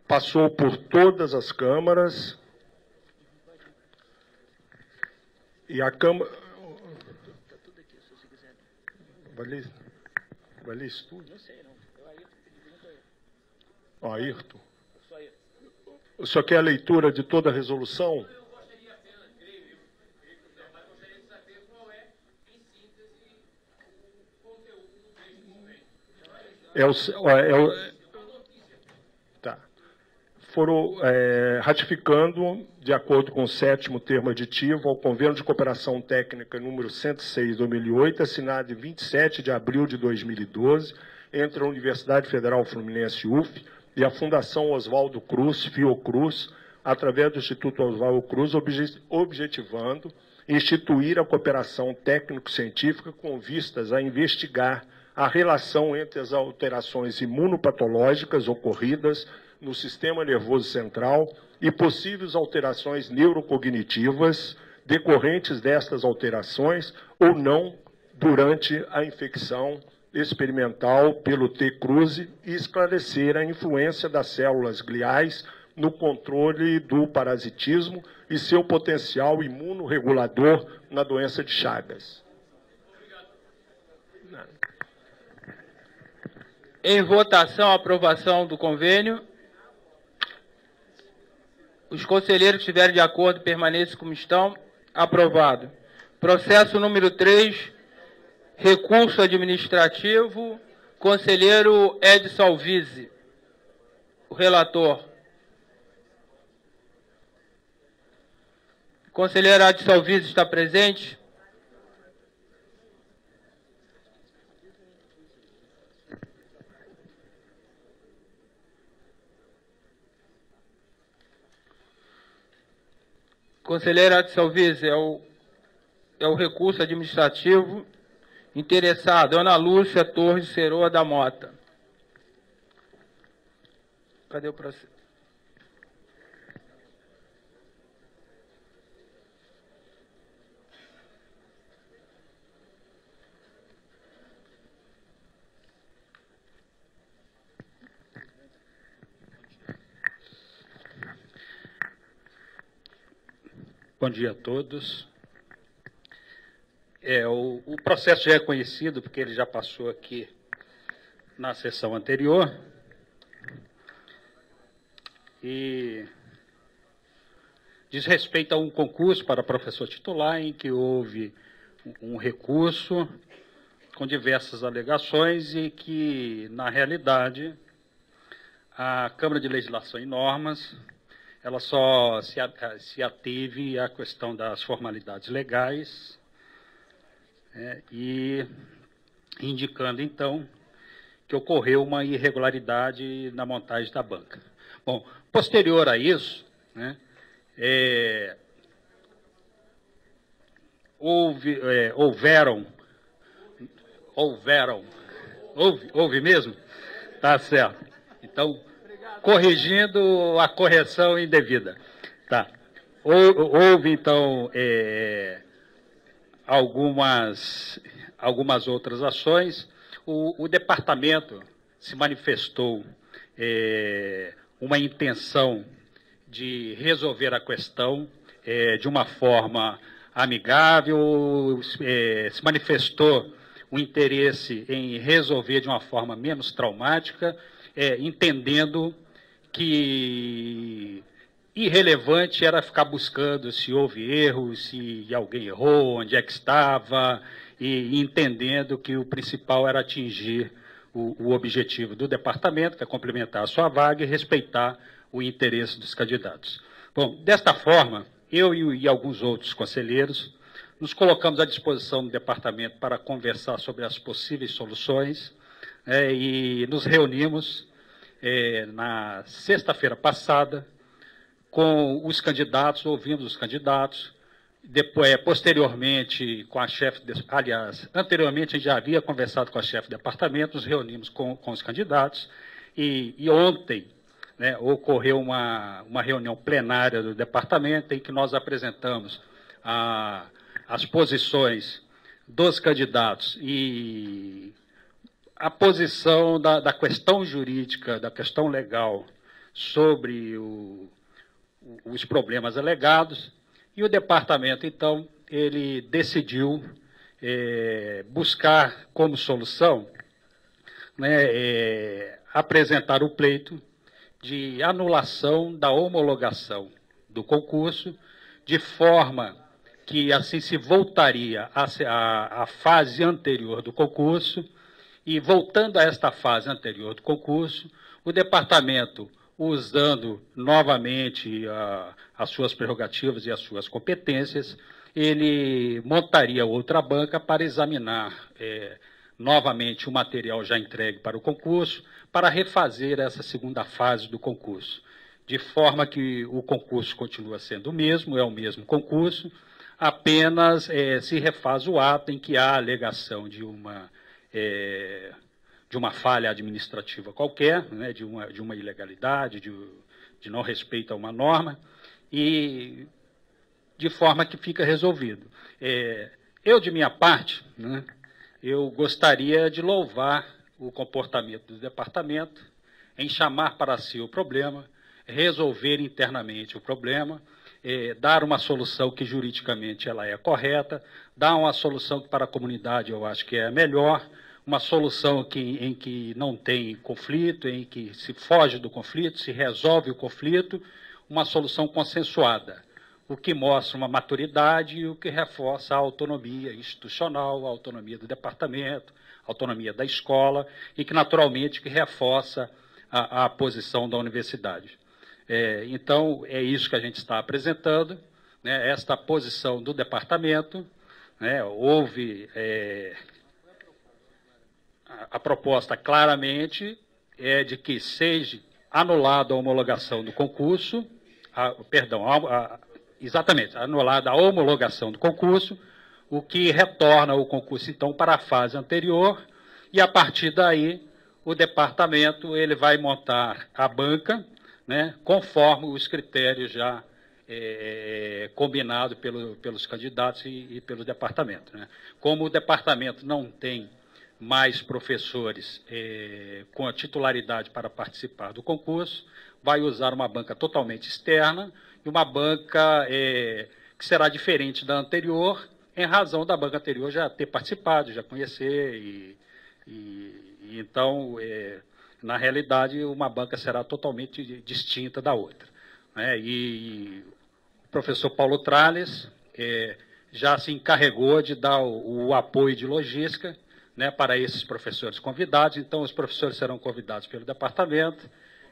Passou por todas as câmaras e a Câmara... Vai ler isso tudo? Não sei, não. Ó, Ayrton. O senhor quer a leitura de toda a resolução? Eu gostaria apenas, creio eu, mas gostaria de saber qual é, em síntese, o conteúdo do convênio. Tá. Foram ratificando, de acordo com o 7º termo aditivo, ao Convênio de Cooperação Técnica número 106/2008, assinado em 27 de abril de 2012, entre a Universidade Federal Fluminense UF e a Fundação Oswaldo Cruz, Fiocruz, através do Instituto Oswaldo Cruz, objetivando instituir a cooperação técnico-científica com vistas a investigar a relação entre as alterações imunopatológicas ocorridas no sistema nervoso central e possíveis alterações neurocognitivas decorrentes destas alterações ou não durante a infecção experimental pelo T. cruzi e esclarecer a influência das células gliais no controle do parasitismo e seu potencial imunorregulador na doença de Chagas. Em votação, a aprovação do convênio. Os conselheiros que estiverem de acordo permaneçam como estão. Aprovado. Processo número 3, recurso administrativo, conselheiro Edson Alvise, o relator. Conselheiro Edson Alvise está presente? Conselheiro Edson Alvise, é o recurso administrativo. Interessado, Ana Lúcia Torres Ceroa da Mota. Cadê o processo? Bom dia a todos. O processo já é conhecido, porque ele já passou aqui na sessão anterior. E diz respeito a um concurso para professor titular, em que houve um recurso com diversas alegações e que, na realidade, a Câmara de Legislação e Normas ela só se ateve à questão das formalidades legais, e indicando, então, que ocorreu uma irregularidade na montagem da banca. Bom, posterior a isso, houve mesmo? Tá certo. Então, corrigindo a correção indevida. Tá. Houve, então, algumas outras ações. O departamento se manifestou uma intenção de resolver a questão de uma forma amigável, se manifestou o interesse em resolver de uma forma menos traumática, entendendo que irrelevante era ficar buscando se houve erro, se alguém errou, onde é que estava, e entendendo que o principal era atingir o objetivo do departamento, que é complementar a sua vaga e respeitar o interesse dos candidatos. Bom, desta forma, eu e alguns outros conselheiros nos colocamos à disposição do departamento para conversar sobre as possíveis soluções, e nos reunimos na sexta-feira passada, com os candidatos, ouvimos os candidatos, depois, posteriormente, com a chefe, aliás, anteriormente a gente já havia conversado com a chefe de departamento, nos reunimos com os candidatos, e ontem, né, ocorreu uma reunião plenária do departamento em que nós apresentamos as posições dos candidatos e a posição da questão jurídica, da questão legal sobre os problemas alegados, e o departamento, então, ele decidiu buscar como solução, né, apresentar o pleito de anulação da homologação do concurso, de forma que assim se voltaria à fase anterior do concurso, e voltando a esta fase anterior do concurso, o departamento, usando novamente as suas prerrogativas e as suas competências, ele montaria outra banca para examinar novamente o material já entregue para o concurso, para refazer essa segunda fase do concurso, de forma que o concurso continua sendo o mesmo, é o mesmo concurso, apenas se refaz o ato em que há alegação de uma falha administrativa qualquer, né, de uma ilegalidade, de não respeito a uma norma, e de forma que fica resolvido. Eu, de minha parte, né, eu gostaria de louvar o comportamento do departamento em chamar para si o problema, resolver internamente o problema, dar uma solução que juridicamente ela é correta, dar uma solução que para a comunidade eu acho que é a melhor, uma solução em que não tem conflito, em que se foge do conflito, se resolve o conflito, uma solução consensuada, o que mostra uma maturidade e o que reforça a autonomia institucional, a autonomia do departamento, a autonomia da escola e que, naturalmente, que reforça a posição da universidade. Então, é isso que a gente está apresentando, né, esta posição do departamento, né, houve... A proposta claramente é de que seja anulada a homologação do concurso, exatamente, anulada a homologação do concurso, o que retorna o concurso, então, para a fase anterior, e, a partir daí, o departamento ele vai montar a banca, né, conforme os critérios já combinados pelos candidatos e pelo departamento. Né. Como o departamento não tem mais professores com a titularidade para participar do concurso, vai usar uma banca totalmente externa e uma banca que será diferente da anterior, em razão da banca anterior já ter participado, já conhecer, e então, na realidade, uma banca será totalmente distinta da outra. Né? E o professor Paulo Trales já se encarregou de dar o apoio de logística, né, para esses professores convidados. Então, os professores serão convidados pelo departamento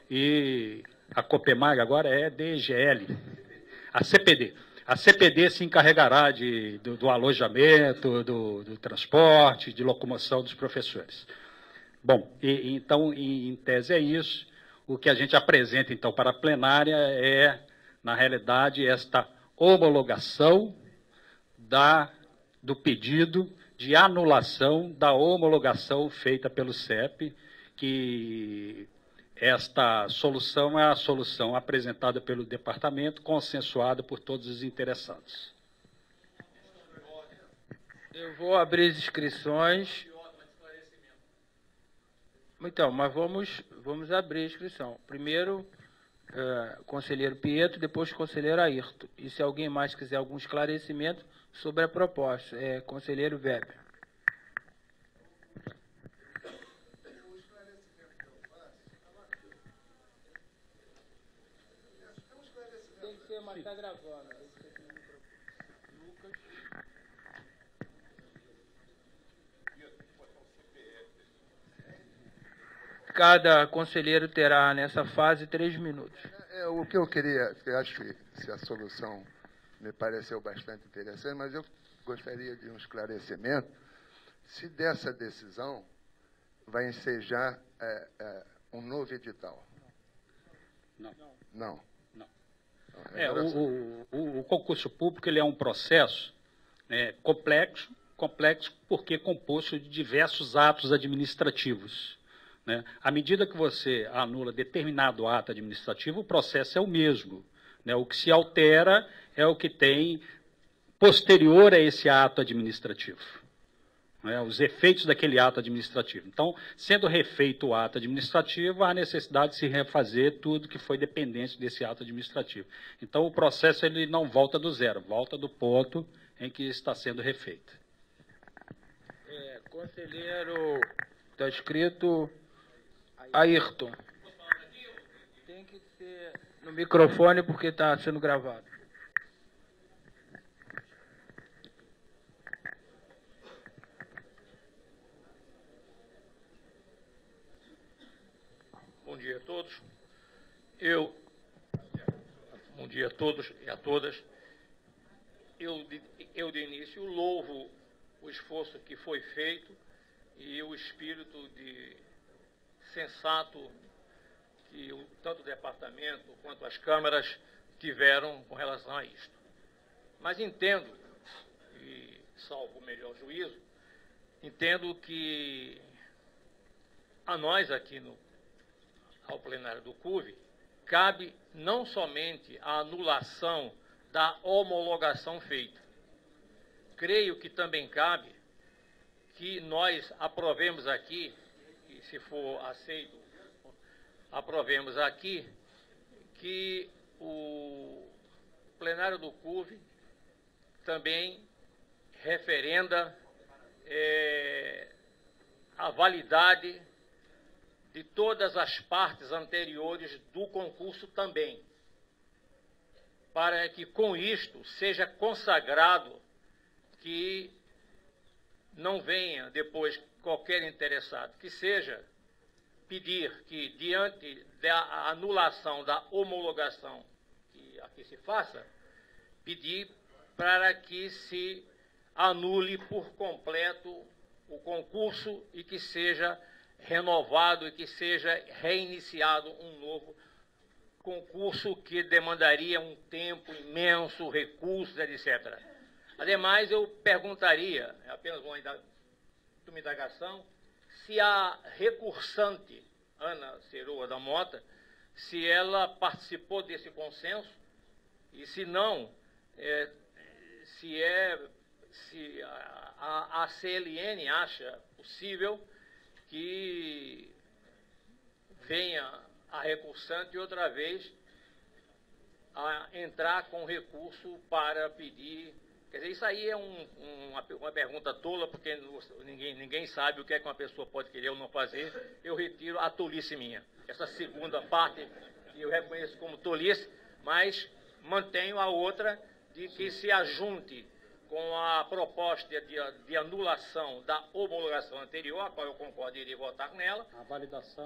e a Copemag agora é DGL, a CPD. A CPD se encarregará do alojamento, do transporte, de locomoção dos professores. Bom, então, em tese é isso. O que a gente apresenta, então, para a plenária é, na realidade, esta homologação do pedido de anulação da homologação feita pelo CEP, que esta solução é a solução apresentada pelo departamento, consensuada por todos os interessados. Eu vou abrir as inscrições. Então, mas vamos abrir a inscrição. Primeiro, conselheiro Pietro, depois conselheiro Ayrton. E se alguém mais quiser algum esclarecimento sobre a proposta, conselheiro Weber. Tem que ser, mas está gravando. Cada conselheiro terá, nessa fase, 3 minutos. O que eu queria, eu acho que se a solução me pareceu bastante interessante, mas eu gostaria de um esclarecimento. Se dessa decisão vai ensejar um novo edital? Não. Não. Não. É, O concurso público ele é um processo complexo porque é composto de diversos atos administrativos. Né? À medida que você anula determinado ato administrativo, o processo é o mesmo. Né? O que se altera é o que tem posterior a esse ato administrativo. Né? Os efeitos daquele ato administrativo. Então, sendo refeito o ato administrativo, há necessidade de se refazer tudo que foi dependente desse ato administrativo. Então, o processo ele não volta do zero, volta do ponto em que está sendo refeito. Conselheiro, está escrito Ayrton. Tem que ser no microfone porque está sendo gravado. Bom dia a todos. Bom dia a todos e a todas. Eu de início louvo o esforço que foi feito e o espírito de sensato que tanto o departamento quanto as câmaras tiveram com relação a isto. Mas entendo, e salvo o melhor juízo, entendo que a nós aqui ao plenário do CUV, cabe não somente a anulação da homologação feita. Creio que também cabe que nós aprovemos aqui, e se for aceito, aprovemos aqui, que o plenário do CUV também referenda a validade de todas as partes anteriores do concurso também, para que com isto seja consagrado que não venha depois qualquer interessado que seja pedir que, diante da anulação da homologação que aqui se faça, pedir para que se anule por completo o concurso e que seja renovado e que seja reiniciado um novo concurso que demandaria um tempo imenso, recursos, etc. Ademais, eu perguntaria, é apenas uma indagação, se a recursante, Ana Ceroa da Mota, se ela participou desse consenso e se não, se a CLN acha possível que venha a recursante outra vez a entrar com recurso para pedir. Quer dizer, isso aí é uma pergunta tola, porque ninguém sabe o que é que uma pessoa pode querer ou não fazer. Eu retiro a tolice minha. Essa segunda parte eu reconheço como tolice, mas mantenho a outra de que se ajunte com a proposta de anulação da homologação anterior, a qual eu concordo e iria votar nela,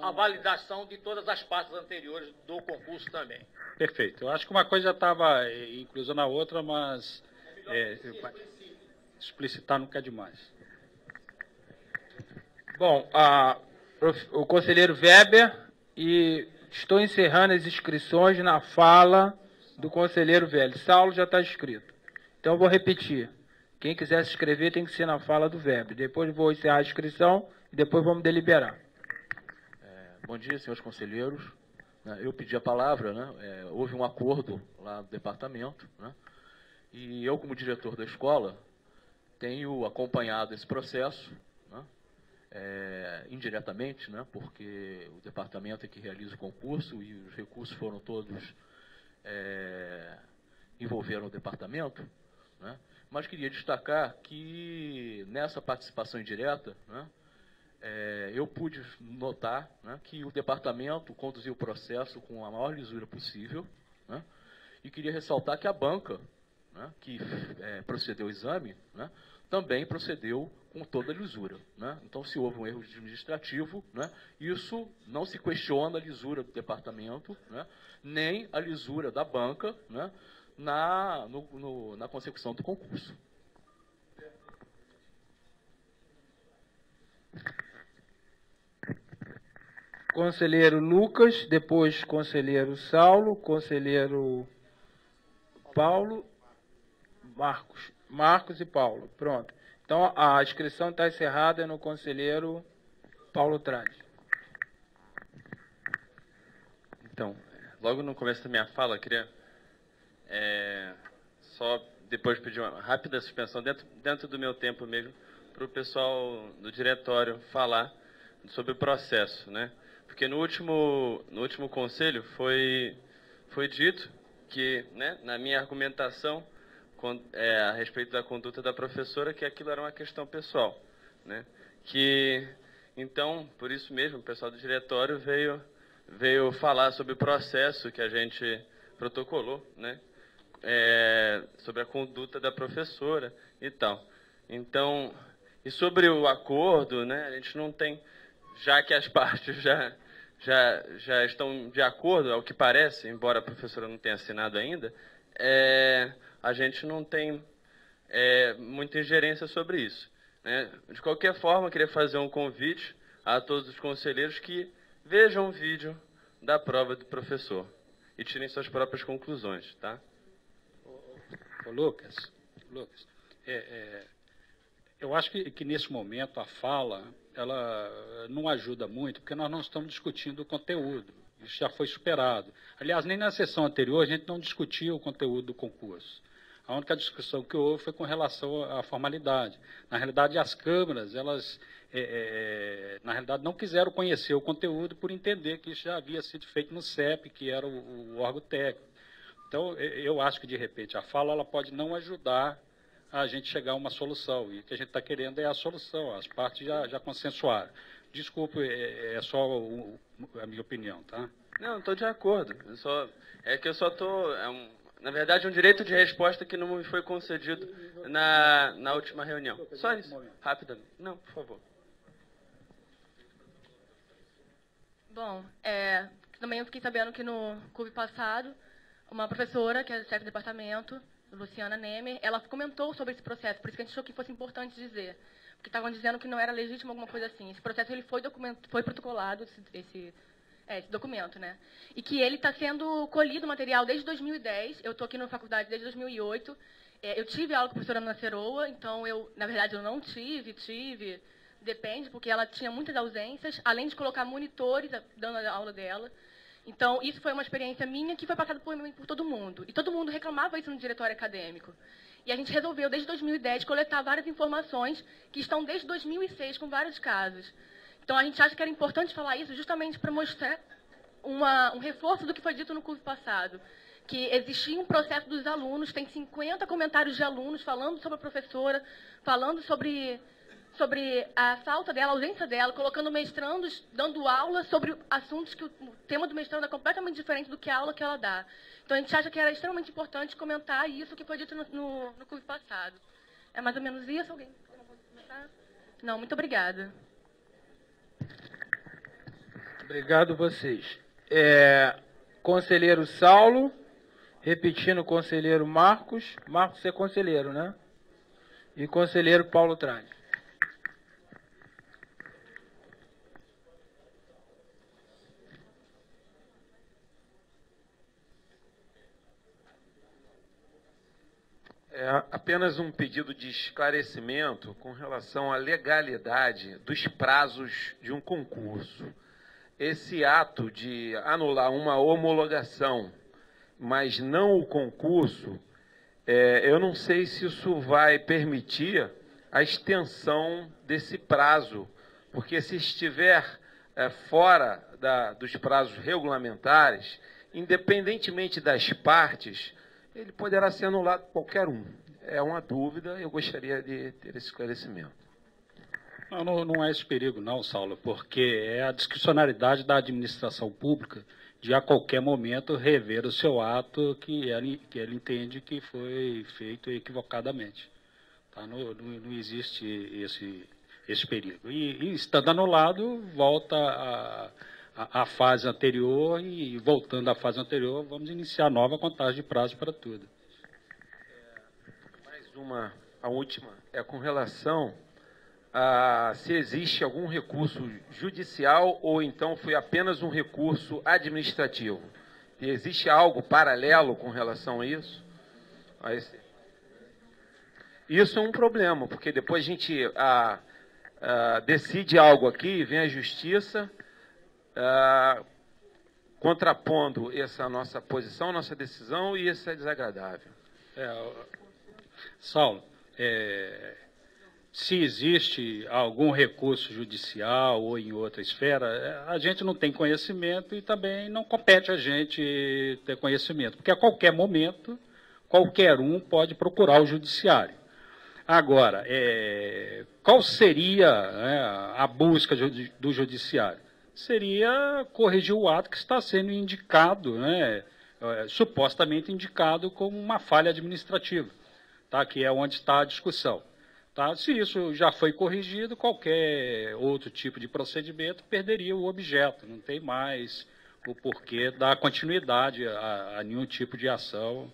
a validação de todas as partes anteriores do concurso também. Perfeito. Eu acho que uma coisa já estava inclusa na outra, mas explicitar nunca é demais. Bom, o conselheiro Weber, e estou encerrando as inscrições na fala do conselheiro Velho. Saulo já está inscrito. Então, eu vou repetir. Quem quiser se inscrever tem que ser na fala do Weber. Depois vou encerrar a inscrição e depois vamos deliberar. Bom dia, senhores conselheiros. Eu pedi a palavra, houve um acordo lá no departamento, e eu, como diretor da escola, tenho acompanhado esse processo, indiretamente, porque o departamento é que realiza o concurso e os recursos foram todos envolveram o departamento, mas queria destacar que nessa participação indireta, eu pude notar que o departamento conduziu o processo com a maior lisura possível, e queria ressaltar que a banca, que procedeu ao exame, também procedeu com toda a lisura. Então, se houve um erro administrativo, isso não se questiona a lisura do departamento, nem a lisura da banca, na consecução do concurso. Conselheiro Lucas, depois conselheiro Saulo, conselheiro Paulo, Marcos e Paulo. Pronto. Então, a inscrição está encerrada no conselheiro Paulo Trade. Então, logo no começo da minha fala, eu queria só depois pedir uma rápida suspensão, dentro do meu tempo mesmo, para o pessoal do diretório falar sobre o processo, né? Porque no último conselho foi dito que, né, na minha argumentação a respeito da conduta da professora, que aquilo era uma questão pessoal, né? Então, por isso mesmo, o pessoal do diretório veio falar sobre o processo que a gente protocolou, né? Sobre a conduta da professora e tal. Então, e sobre o acordo, né? A gente não tem, já que as partes já estão de acordo, ao que parece, embora a professora não tenha assinado ainda, a gente não tem muita ingerência sobre isso, né? De qualquer forma, eu queria fazer um convite a todos os conselheiros que vejam o vídeo da prova do professor e tirem suas próprias conclusões, tá? Lucas, eu acho que nesse momento a fala ela não ajuda muito, porque nós não estamos discutindo o conteúdo. Isso já foi superado. Aliás, nem na sessão anterior a gente não discutia o conteúdo do concurso. A única discussão que houve foi com relação à formalidade. Na realidade, as câmaras, elas, na realidade, não quiseram conhecer o conteúdo por entender que isso já havia sido feito no CEP, que era o órgão técnico. Então, eu acho que, de repente, a fala ela pode não ajudar a gente chegar a uma solução. E o que a gente está querendo é a solução. As partes já consensuaram. Desculpe, é só a minha opinião, tá? Não, estou de acordo. Eu só estou... na verdade, um direito de resposta que não me foi concedido na última reunião. Só isso. Rapidamente. Não, por favor. Bom, também eu fiquei sabendo que no CUB passado, uma professora, que é chefe de departamento, Luciana Nemer, ela comentou sobre esse processo, por isso que a gente achou que fosse importante dizer. Porque estavam dizendo que não era legítimo alguma coisa assim. Esse processo ele foi protocolado, esse documento, né? E que ele está sendo colhido material desde 2010. Eu estou aqui na faculdade desde 2008. Eu tive aula com a professora Ana Ceroa, então na verdade, eu não tive, depende, porque ela tinha muitas ausências, além de colocar monitores dando a aula dela. Então, isso foi uma experiência minha que foi passada por todo mundo. E todo mundo reclamava isso no diretório acadêmico. E a gente resolveu, desde 2010, coletar várias informações que estão desde 2006, com vários casos. Então, a gente acha que era importante falar isso justamente para mostrar um reforço do que foi dito no curso passado. Que existia um processo dos alunos, tem 50 comentários de alunos falando sobre a professora, falando sobre a falta dela, a ausência dela, colocando mestrandos, dando aula sobre assuntos que o tema do mestrando é completamente diferente do que a aula que ela dá. Então, a gente acha que era extremamente importante comentar isso que foi dito no curso passado. É mais ou menos isso? Alguém quer comentar? Não, muito obrigada. Obrigado vocês. Conselheiro Saulo, repetindo, conselheiro Marcos. Marcos é conselheiro, né? E conselheiro Paulo Trade. Apenas um pedido de esclarecimento com relação à legalidade dos prazos de um concurso. Esse ato de anular uma homologação, mas não o concurso, eu não sei se isso vai permitir a extensão desse prazo, porque se estiver fora dos prazos regulamentares, independentemente das partes, ele poderá ser anulado por qualquer um. É uma dúvida, eu gostaria de ter esse esclarecimento. Não é esse perigo, não, Saulo, porque é a discricionariedade da administração pública de, a qualquer momento, rever o seu ato que ele entende que foi feito equivocadamente. Tá? Não existe esse perigo. E estando anulado, volta à fase anterior e, voltando à fase anterior, vamos iniciar nova contagem de prazo para tudo. Mais a última, é com relação se existe algum recurso judicial ou então foi apenas um recurso administrativo. E existe algo paralelo com relação a isso? Isso é um problema, porque depois a gente decide algo aqui, vem a justiça contrapondo essa nossa posição, nossa decisão, e isso é desagradável. Saulo, se existe algum recurso judicial ou em outra esfera, a gente não tem conhecimento e também não compete a gente ter conhecimento, porque a qualquer momento, qualquer um pode procurar o judiciário. Agora, qual seria a busca do judiciário? Seria corrigir o ato que está sendo indicado, supostamente indicado como uma falha administrativa, tá? Que é onde está a discussão. Tá? Se isso já foi corrigido, qualquer outro tipo de procedimento perderia o objeto, não tem mais o porquê dar continuidade a nenhum tipo de ação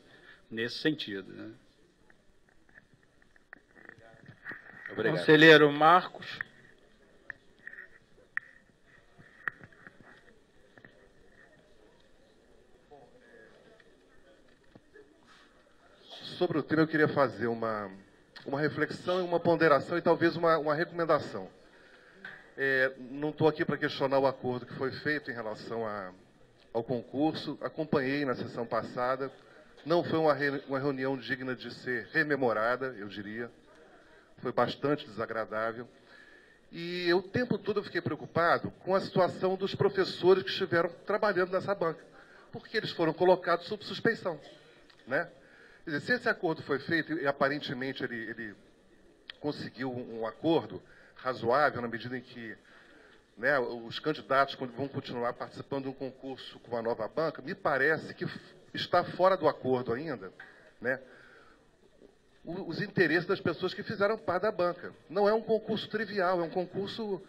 nesse sentido. Né? Obrigado. Conselheiro Marcos. Sobre o tema, eu queria fazer uma reflexão, uma ponderação e talvez uma recomendação. Não estou aqui para questionar o acordo que foi feito em relação ao concurso, acompanhei na sessão passada, não foi uma reunião digna de ser rememorada, eu diria, foi bastante desagradável. E eu, o tempo todo eu fiquei preocupado com a situação dos professores que estiveram trabalhando nessa banca, porque eles foram colocados sob suspeição, né? Quer dizer, se esse acordo foi feito e aparentemente ele conseguiu um acordo razoável na medida em que, né, os candidatos vão continuar participando de um concurso com a nova banca, me parece que está fora do acordo ainda, né, os interesses das pessoas que fizeram parte da banca. Não é um concurso trivial, é um concurso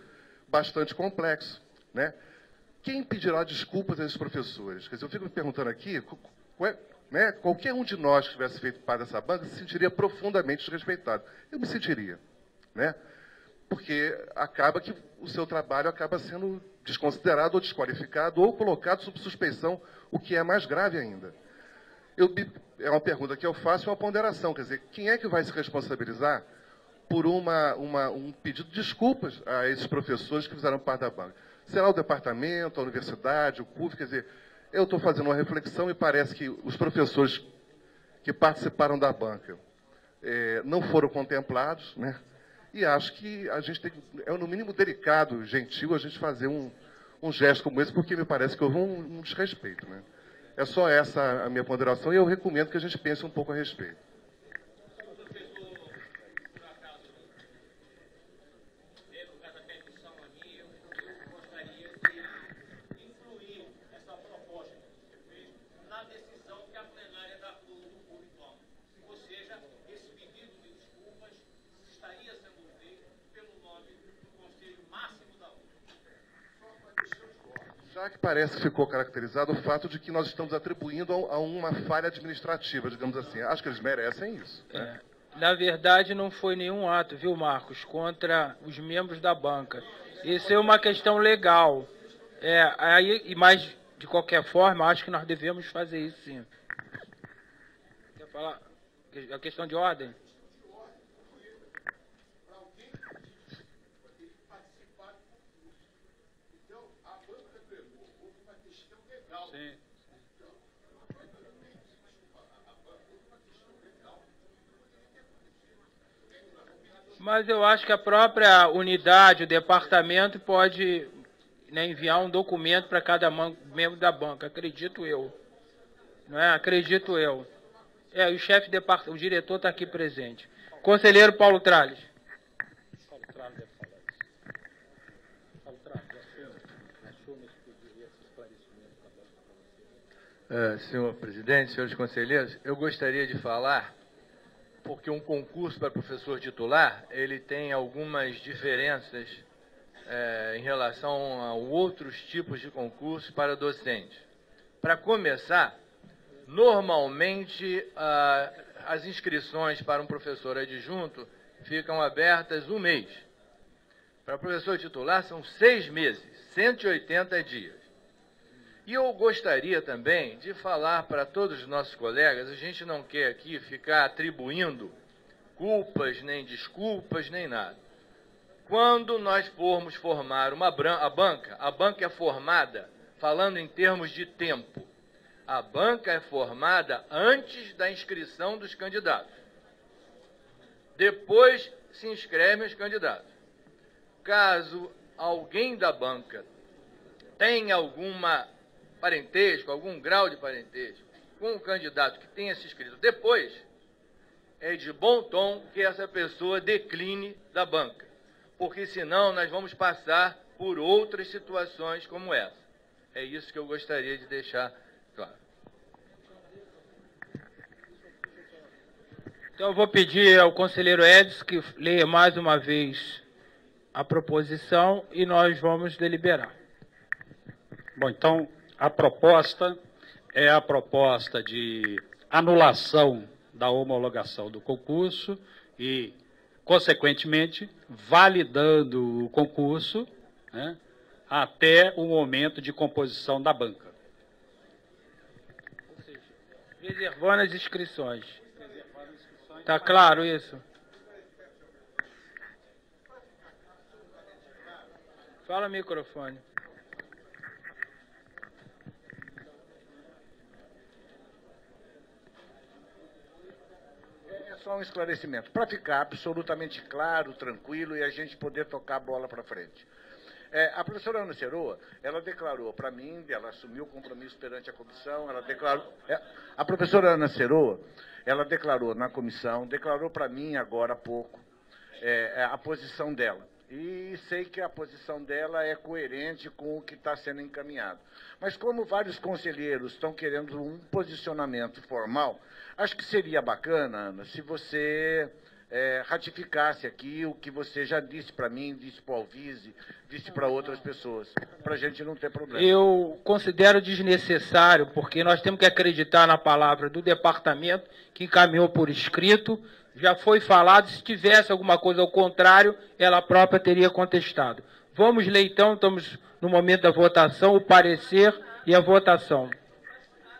bastante complexo, né? Quem pedirá desculpas a esses professores? Quer dizer, eu fico me perguntando aqui, né, qualquer um de nós que tivesse feito parte dessa banca se sentiria profundamente desrespeitado. Eu me sentiria, né? Porque acaba que o seu trabalho acaba sendo desconsiderado ou desqualificado ou colocado sob suspeição, o que é mais grave ainda. É uma pergunta que eu faço, uma ponderação, quer dizer, quem é que vai se responsabilizar por um pedido de desculpas a esses professores que fizeram parte da banca? Será o departamento, a universidade, o CUF? Quer dizer, eu estou fazendo uma reflexão e parece que os professores que participaram da banca não foram contemplados, né? E acho que a gente tem, é no mínimo delicado, gentil, a gente fazer um gesto como esse, porque me parece que houve um desrespeito, né? É só essa a minha ponderação e eu recomendo que a gente pense um pouco a respeito. Já que parece que ficou caracterizado o fato de que nós estamos atribuindo a uma falha administrativa, digamos assim. Acho que eles merecem isso, né? Na verdade, não foi nenhum ato, viu, Marcos, contra os membros da banca. Isso é uma questão legal. Mas, de qualquer forma, acho que nós devemos fazer isso, sim. Quer falar? A questão de ordem? Sim. Mas eu acho que a própria unidade, o departamento, pode, né, enviar um documento para cada membro da banca, acredito eu. Não é? Acredito eu. O chefe de departamento, o diretor está aqui presente. Conselheiro Paulo Tralles. Paulo Tralles deve falar isso. Paulo Tralles, assume esse esclarecimento. Senhor presidente, senhores conselheiros, eu gostaria de falar, porque um concurso para professor titular, ele tem algumas diferenças em relação a outros tipos de concursos para docentes. Para começar, normalmente as inscrições para um professor adjunto ficam abertas um mês. Para professor titular são 6 meses, 180 dias. E eu gostaria também de falar para todos os nossos colegas, a gente não quer aqui ficar atribuindo culpas, nem desculpas, nem nada. Quando nós formos formar a banca é formada, falando em termos de tempo, a banca é formada antes da inscrição dos candidatos. Depois se inscrevem os candidatos. Caso alguém da banca tenha alguma parentesco, algum grau de parentesco com o candidato que tenha se inscrito depois, é de bom tom que essa pessoa decline da banca, porque senão nós vamos passar por outras situações como essa. É isso que eu gostaria de deixar claro. Então eu vou pedir ao conselheiro Edson que leia mais uma vez a proposição e nós vamos deliberar. Bom, então a proposta é a proposta de anulação da homologação do concurso e, consequentemente, validando o concurso, né, até o momento de composição da banca. Ou seja, reservando as inscrições. Está claro isso? Fala no microfone. Só um esclarecimento, para ficar absolutamente claro, tranquilo e a gente poder tocar a bola para frente. A professora Ana Ceroa, ela declarou para mim, ela assumiu o compromisso perante a comissão, ela declarou... A professora Ana Ceroa, ela declarou na comissão, declarou para mim agora há pouco a posição dela. E sei que a posição dela é coerente com o que está sendo encaminhado. Mas como vários conselheiros estão querendo um posicionamento formal, acho que seria bacana, Ana, se você ratificasse aqui o que você já disse para mim, disse para o Alvise, disse para outras pessoas, para a gente não ter problema. Eu considero desnecessário, porque nós temos que acreditar na palavra do departamento, que encaminhou por escrito, já foi falado, se tivesse alguma coisa ao contrário, ela própria teria contestado. Vamos ler então, estamos no momento da votação, o parecer e a votação.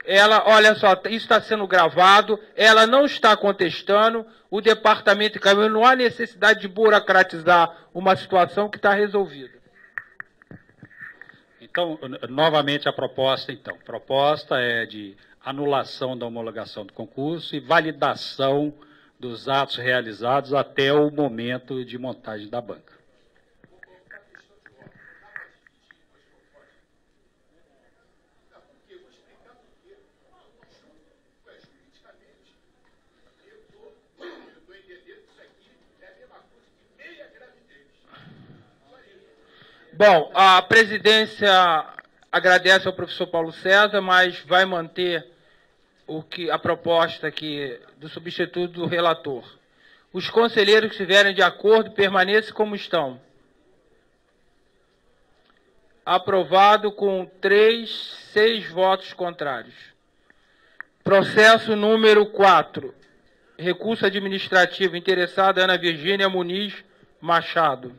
Ela, olha só, isso está sendo gravado, ela não está contestando, o departamento encaminhou, não há necessidade de burocratizar uma situação que está resolvida. Então, novamente a proposta, então. A proposta é de anulação da homologação do concurso e validação dos atos realizados até o momento de montagem da banca. Bom, a presidência agradece ao professor Paulo César, mas vai manter a proposta aqui do substituto do relator. Os conselheiros que estiverem de acordo permaneçam como estão. Aprovado com 6 votos contrários. Processo número 4. Recurso administrativo. Interessada Ana Virgínia Muniz Machado.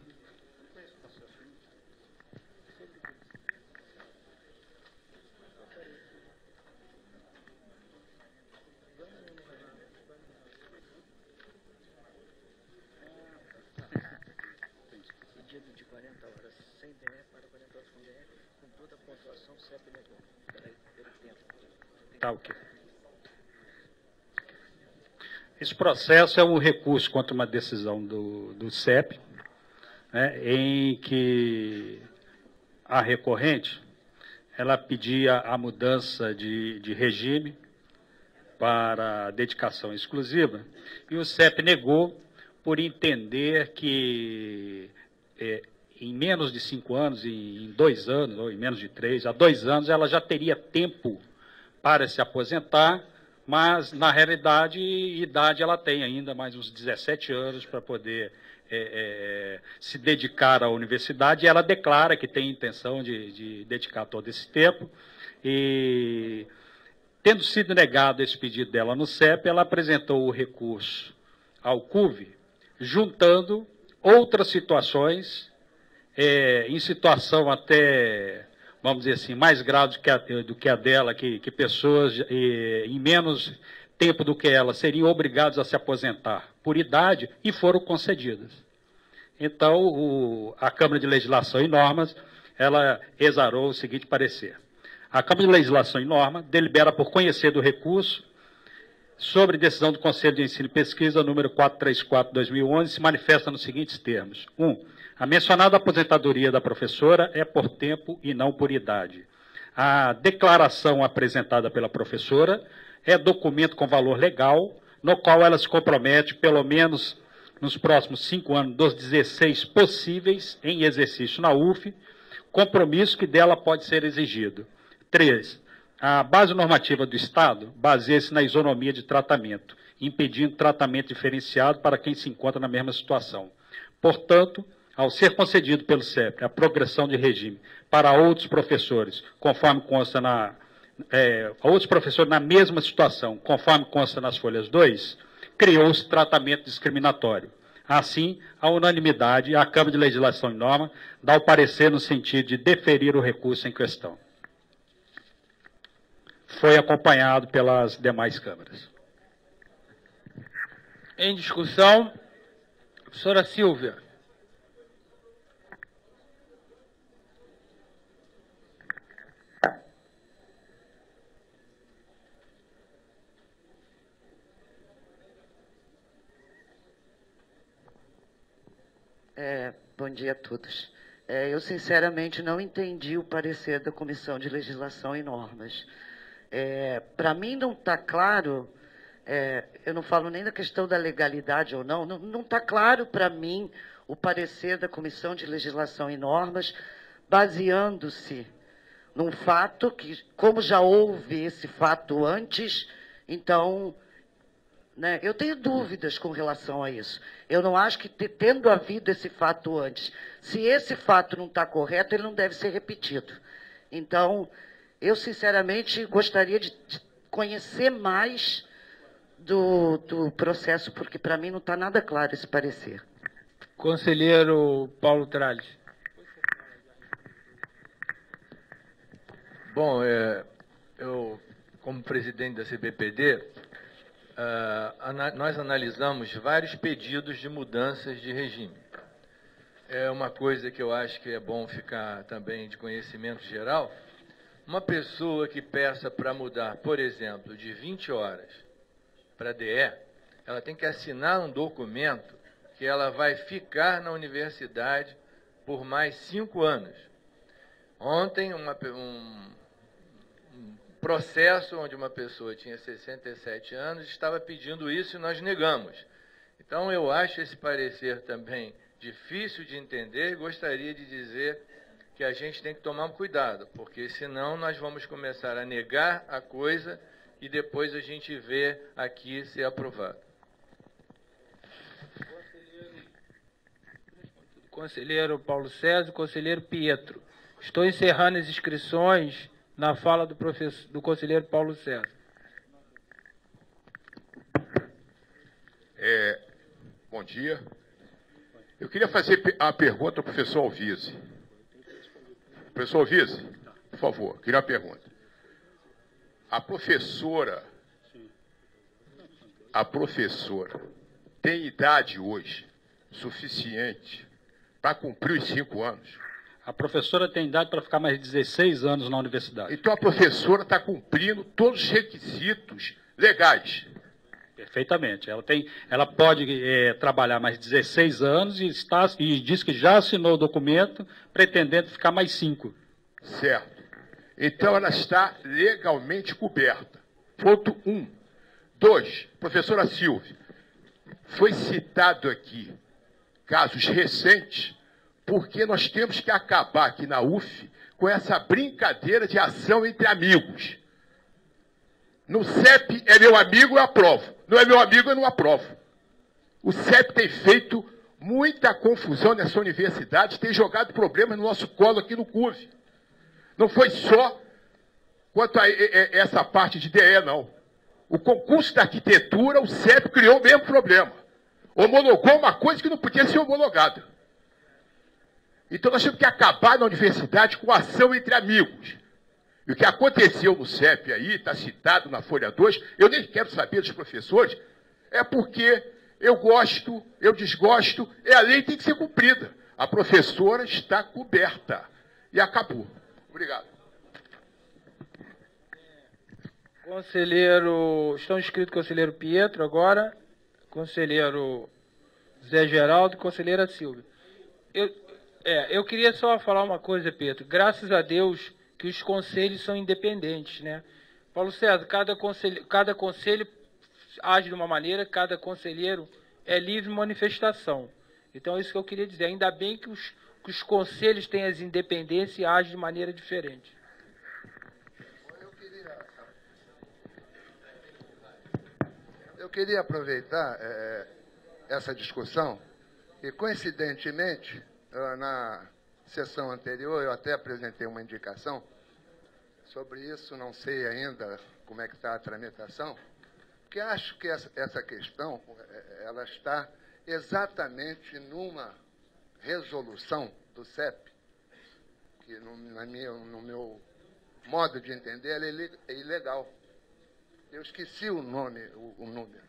Tá, ok. Esse processo é um recurso contra uma decisão do CEP, né, em que a recorrente ela pedia a mudança de regime para dedicação exclusiva e o CEP negou por entender que em menos de 5 anos, em 2 anos, ou em menos de 3, há 2 anos, ela já teria tempo para se aposentar, mas, na realidade, idade ela tem ainda mais uns 17 anos para poder se dedicar à universidade, e ela declara que tem intenção de dedicar todo esse tempo, e, tendo sido negado esse pedido dela no CEP, ela apresentou o recurso ao CUV, juntando outras situações em situação até, vamos dizer assim, mais grave do que a dela, que pessoas em menos tempo do que ela seriam obrigadas a se aposentar por idade e foram concedidas. Então, a Câmara de Legislação e Normas, ela exarou o seguinte parecer. A Câmara de Legislação e Norma delibera por conhecer do recurso sobre decisão do Conselho de Ensino e Pesquisa, número 434/2011, se manifesta nos seguintes termos. 1. A mencionada aposentadoria da professora é por tempo e não por idade. A declaração apresentada pela professora é documento com valor legal, no qual ela se compromete, pelo menos nos próximos 5 anos, dos 16 possíveis em exercício na UF, compromisso que dela pode ser exigido. 3. A base normativa do Estado baseia-se na isonomia de tratamento, impedindo tratamento diferenciado para quem se encontra na mesma situação. Portanto, ao ser concedido pelo CEP a progressão de regime para outros professores, conforme consta outros professores na mesma situação, conforme consta nas folhas 2, criou-se tratamento discriminatório. Assim, a unanimidade, a Câmara de Legislação e Norma dá o parecer no sentido de deferir o recurso em questão. Foi acompanhado pelas demais câmaras. Em discussão, professora Silvia. Bom dia a todos. Eu, sinceramente, não entendi o parecer da Comissão de Legislação e Normas. Para mim, não está claro, eu não falo nem da questão da legalidade ou não está claro para mim o parecer da Comissão de Legislação e Normas, baseando-se num fato que, como já houve esse fato antes, então... eu tenho dúvidas com relação a isso. Eu não acho que, tendo havido esse fato antes, se esse fato não está correto, ele não deve ser repetido. Então, eu, sinceramente, gostaria de conhecer mais do processo, porque, para mim, não está nada claro esse parecer. Conselheiro Paulo Tralles. Bom, eu, como presidente da CBPD, nós analisamos vários pedidos de mudanças de regime. É uma coisa que eu acho que é bom ficar também de conhecimento geral. Uma pessoa que peça para mudar, por exemplo, de 20 horas para DE, ela tem que assinar um documento que ela vai ficar na universidade por mais 5 anos. Ontem, um processo onde uma pessoa tinha 67 anos estava pedindo isso e nós negamos. Então, eu acho esse parecer também difícil de entender e gostaria de dizer que a gente tem que tomar cuidado, porque senão nós vamos começar a negar a coisa e depois a gente vê aqui ser aprovado. Conselheiro Paulo César, conselheiro Pietro. Estou encerrando as inscrições na fala do conselheiro Paulo César. Bom dia. Eu queria fazer a pergunta ao professor Alvise. Professor Alvise, por favor, queria uma pergunta. A professora tem idade hoje suficiente para cumprir os 5 anos? A professora tem idade para ficar mais de 16 anos na universidade. Então a professora está cumprindo todos os requisitos legais. Perfeitamente. Ela pode trabalhar mais 16 anos e diz que já assinou o documento pretendendo ficar mais 5. Certo. Então ela está legalmente coberta. Ponto 1. 2. Professora Silvia, foi citado aqui casos recentes, porque nós temos que acabar aqui na UF com essa brincadeira de ação entre amigos. No CEP é meu amigo, eu aprovo. Não é meu amigo, eu não aprovo. O CEP tem feito muita confusão nessa universidade, tem jogado problemas no nosso colo aqui no CUV. Não foi só quanto a essa parte de DE, não. O concurso da arquitetura, o CEP criou o mesmo problema. Homologou uma coisa que não podia ser homologada. Então nós temos que acabar na universidade com a ação entre amigos. E o que aconteceu no CEP aí, está citado na Folha 2, eu nem quero saber dos professores, é porque eu gosto, eu desgosto, e a lei tem que ser cumprida. A professora está coberta. E acabou. Obrigado. Conselheiro, estão inscritos conselheiro Pietro agora, conselheiro Zé Geraldo e conselheira Silvia. Eu queria só falar uma coisa, Pietro. Graças a Deus que os conselhos são independentes, né? Paulo César, cada conselho age de uma maneira, cada conselheiro é livre de manifestação. Então é isso que eu queria dizer. Ainda bem que os conselhos têm as independências e agem de maneira diferente. Eu queria aproveitar essa discussão e, coincidentemente, na sessão anterior eu até apresentei uma indicação sobre isso, não sei ainda como é que está a tramitação, porque acho que essa questão ela está exatamente numa resolução do CEP, que no meu modo de entender ela é ilegal. Eu esqueci o número.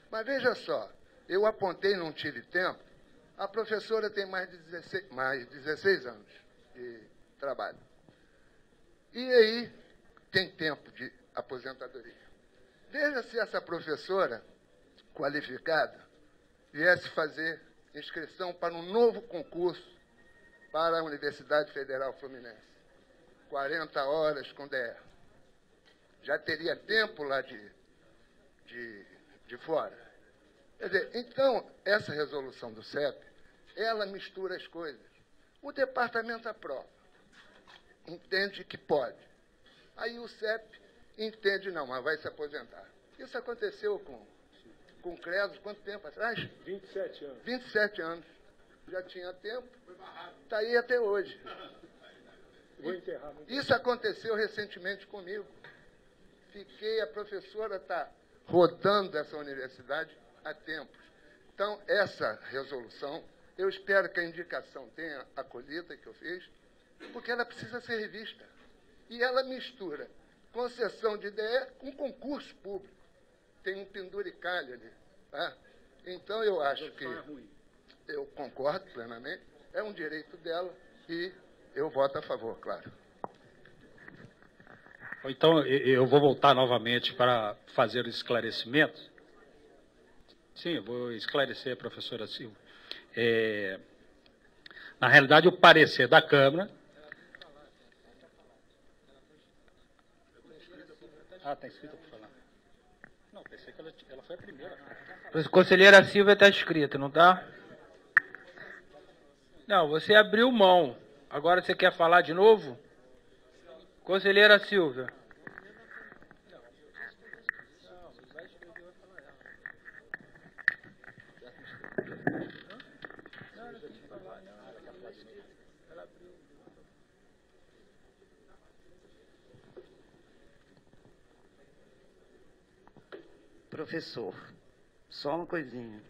Mas veja só, eu apontei, não tive tempo, a professora tem mais de 16 anos de trabalho. E aí tem tempo de aposentadoria. Veja se essa professora qualificada viesse fazer inscrição para um novo concurso para a Universidade Federal Fluminense. 40 horas com DR. Já teria tempo lá de fora. Quer dizer, então, essa resolução do CEP, ela mistura as coisas. O departamento aprova, entende que pode. Aí o CEP entende, não, mas vai se aposentar. Isso aconteceu com o Creso, quanto tempo atrás? 27 anos. 27 anos. Já tinha tempo, está aí até hoje. Vou enterrar. Isso aconteceu recentemente comigo. A professora está rodando essa universidade há tempos. Então, essa resolução, eu espero que a indicação tenha acolhida que eu fiz, porque ela precisa ser revista. E ela mistura concessão de ideia com concurso público. Tem um penduricalho ali. Tá? Então, eu acho que eu concordo plenamente, é um direito dela e eu voto a favor, claro. Então, eu vou voltar novamente para fazer o esclarecimento. Sim, eu vou esclarecer a professora Silva. Na realidade, o parecer da Câmara... Ah, está escrito para falar. Não, pensei que ela foi a primeira. Conselheira Silvia está escrita, não está? Não, você abriu mão. Agora você quer falar de novo? Conselheira Silvia. Professor, só uma coisinha,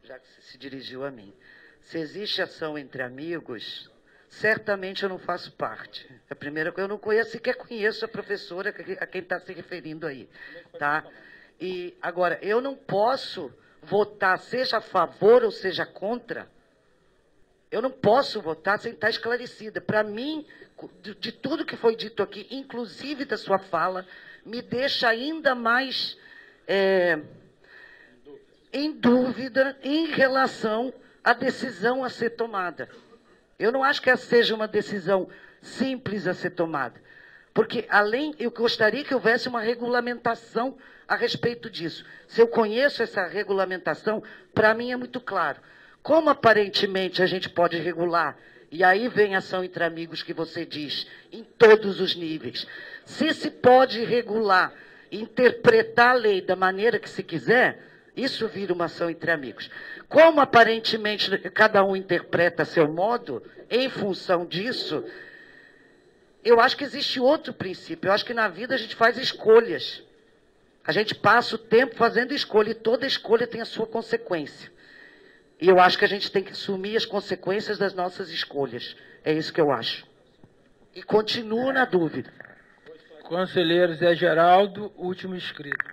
já que você se dirigiu a mim. Se existe ação entre amigos, certamente eu não faço parte. A primeira coisa, eu não conheço, sequer conheço a professora a quem está se referindo aí. Tá? E, agora, eu não posso votar, seja a favor ou seja contra, eu não posso votar sem estar esclarecida. Para mim, de tudo que foi dito aqui, inclusive da sua fala, me deixa ainda mais em dúvida em relação à decisão a ser tomada. Eu não acho que essa seja uma decisão simples a ser tomada. Porque, eu gostaria que houvesse uma regulamentação a respeito disso. Se eu conheço essa regulamentação, para mim é muito claro. Como aparentemente a gente pode regular, e aí vem a ação entre amigos que você diz, em todos os níveis. Se pode regular, interpretar a lei da maneira que se quiser, isso vira uma ação entre amigos. Como aparentemente cada um interpreta a seu modo, em função disso, eu acho que existe outro princípio. Eu acho que na vida a gente faz escolhas. A gente passa o tempo fazendo escolha, e toda escolha tem a sua consequência. E eu acho que a gente tem que assumir as consequências das nossas escolhas. É isso que eu acho. E continuo na dúvida. Conselheiro Zé Geraldo, último inscrito.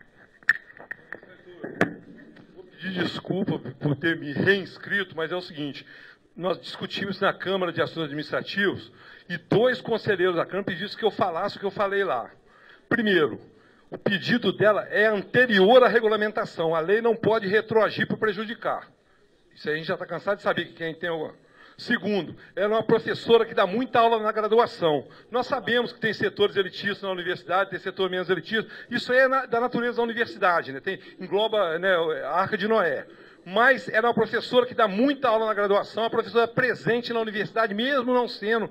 Vou pedir desculpa por ter me reinscrito, mas é o seguinte, nós discutimos na Câmara de Assuntos Administrativos e 2 conselheiros da Câmara pediram que eu falasse o que eu falei lá. Primeiro, o pedido dela é anterior à regulamentação. A lei não pode retroagir para prejudicar. Isso aí a gente já está cansado de saber que quem tem alguma... Segundo, ela é uma professora que dá muita aula na graduação. Nós sabemos que tem setores elitistas na universidade, tem setor menos elitista. Isso aí é da natureza da universidade, né? Engloba, né, a Arca de Noé. Mas ela é uma professora que dá muita aula na graduação, uma professora presente na universidade, mesmo não sendo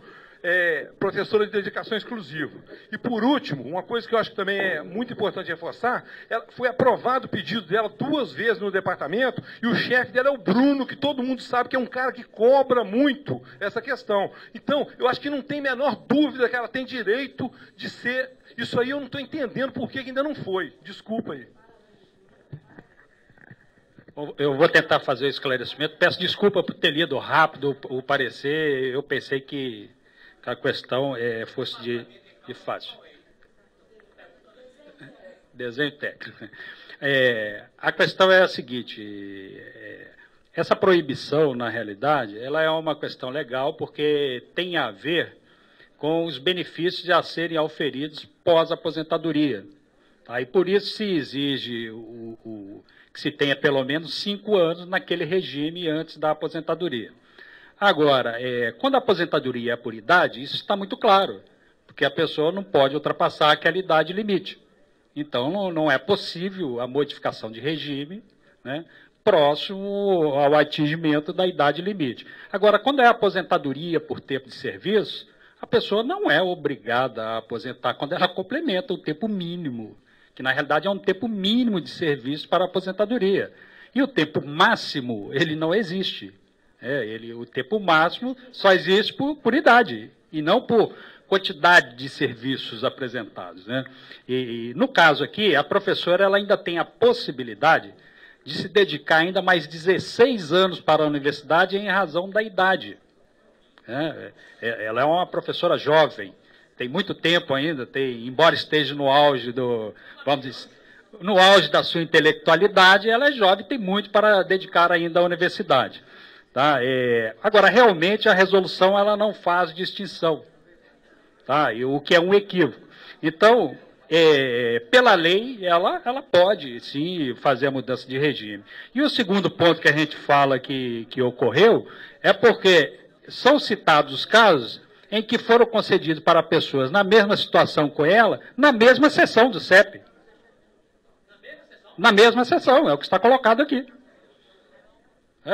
professora de dedicação exclusiva. E, por último, uma coisa que eu acho que também é muito importante reforçar, foi aprovado o pedido dela 2 vezes no departamento, e o chefe dela é o Bruno, que todo mundo sabe que é um cara que cobra muito essa questão. Então, eu acho que não tem a menor dúvida que ela tem direito de ser... Isso aí eu não estou entendendo por que ainda não foi. Desculpa aí. Eu vou tentar fazer o esclarecimento. Peço desculpa por ter lido rápido o parecer. Eu pensei que a questão fosse de fácil. Desenho técnico. A questão é a seguinte, essa proibição, na realidade, ela é uma questão legal porque tem a ver com os benefícios a serem auferidos pós-aposentadoria. Tá? E por isso se exige que se tenha pelo menos 5 anos naquele regime antes da aposentadoria. Agora, quando a aposentadoria é por idade, isso está muito claro, porque a pessoa não pode ultrapassar aquela idade limite. Então, não é possível a modificação de regime, né, próximo ao atingimento da idade limite. Agora, quando é aposentadoria por tempo de serviço, a pessoa não é obrigada a aposentar quando ela complementa o tempo mínimo, que na realidade é um tempo mínimo de serviço para a aposentadoria. E o tempo máximo, ele não existe. O tempo máximo só existe por idade, e não por quantidade de serviços apresentados, né? E no caso aqui, a professora ela ainda tem a possibilidade de se dedicar ainda mais 16 anos para a universidade em razão da idade. Ela é uma professora jovem, tem muito tempo ainda, embora esteja no auge no auge da sua intelectualidade, ela é jovem e tem muito para dedicar ainda à universidade. Tá? Agora, realmente, a resolução ela não faz distinção, tá? O que é um equívoco. Então, pela lei, ela pode, sim, fazer a mudança de regime. E o segundo ponto que a gente fala que ocorreu é porque são citados os casos em que foram concedidos para pessoas na mesma situação com ela, na mesma sessão do CEP. Na mesma sessão, é o que está colocado aqui.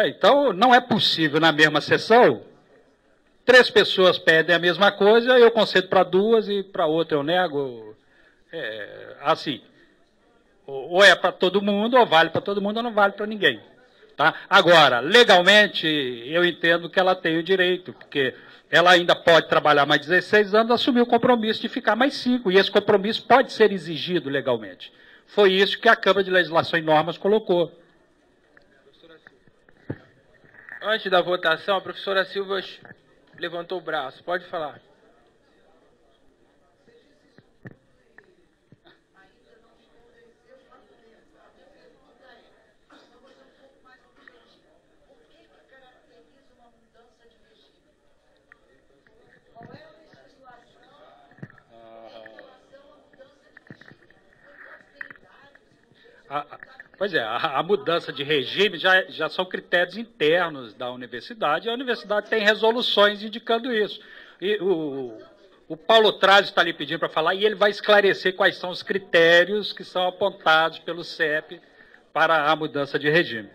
Então, não é possível, na mesma sessão, 3 pessoas pedem a mesma coisa, eu concedo para 2 e para outra eu nego. Assim. Ou é para todo mundo, ou vale para todo mundo, ou não vale para ninguém. Tá? Agora, legalmente, eu entendo que ela tem o direito, porque ela ainda pode trabalhar mais 16 anos, assumir o compromisso de ficar mais 5, e esse compromisso pode ser exigido legalmente. Foi isso que a Câmara de Legislação e Normas colocou. Antes da votação, a professora Silva levantou o braço. Pode falar. Pois é, a mudança de regime já são critérios internos da universidade, e a universidade tem resoluções indicando isso. E o Paulo Traz está ali pedindo para falar, e ele vai esclarecer quais são os critérios que são apontados pelo CEP para a mudança de regime.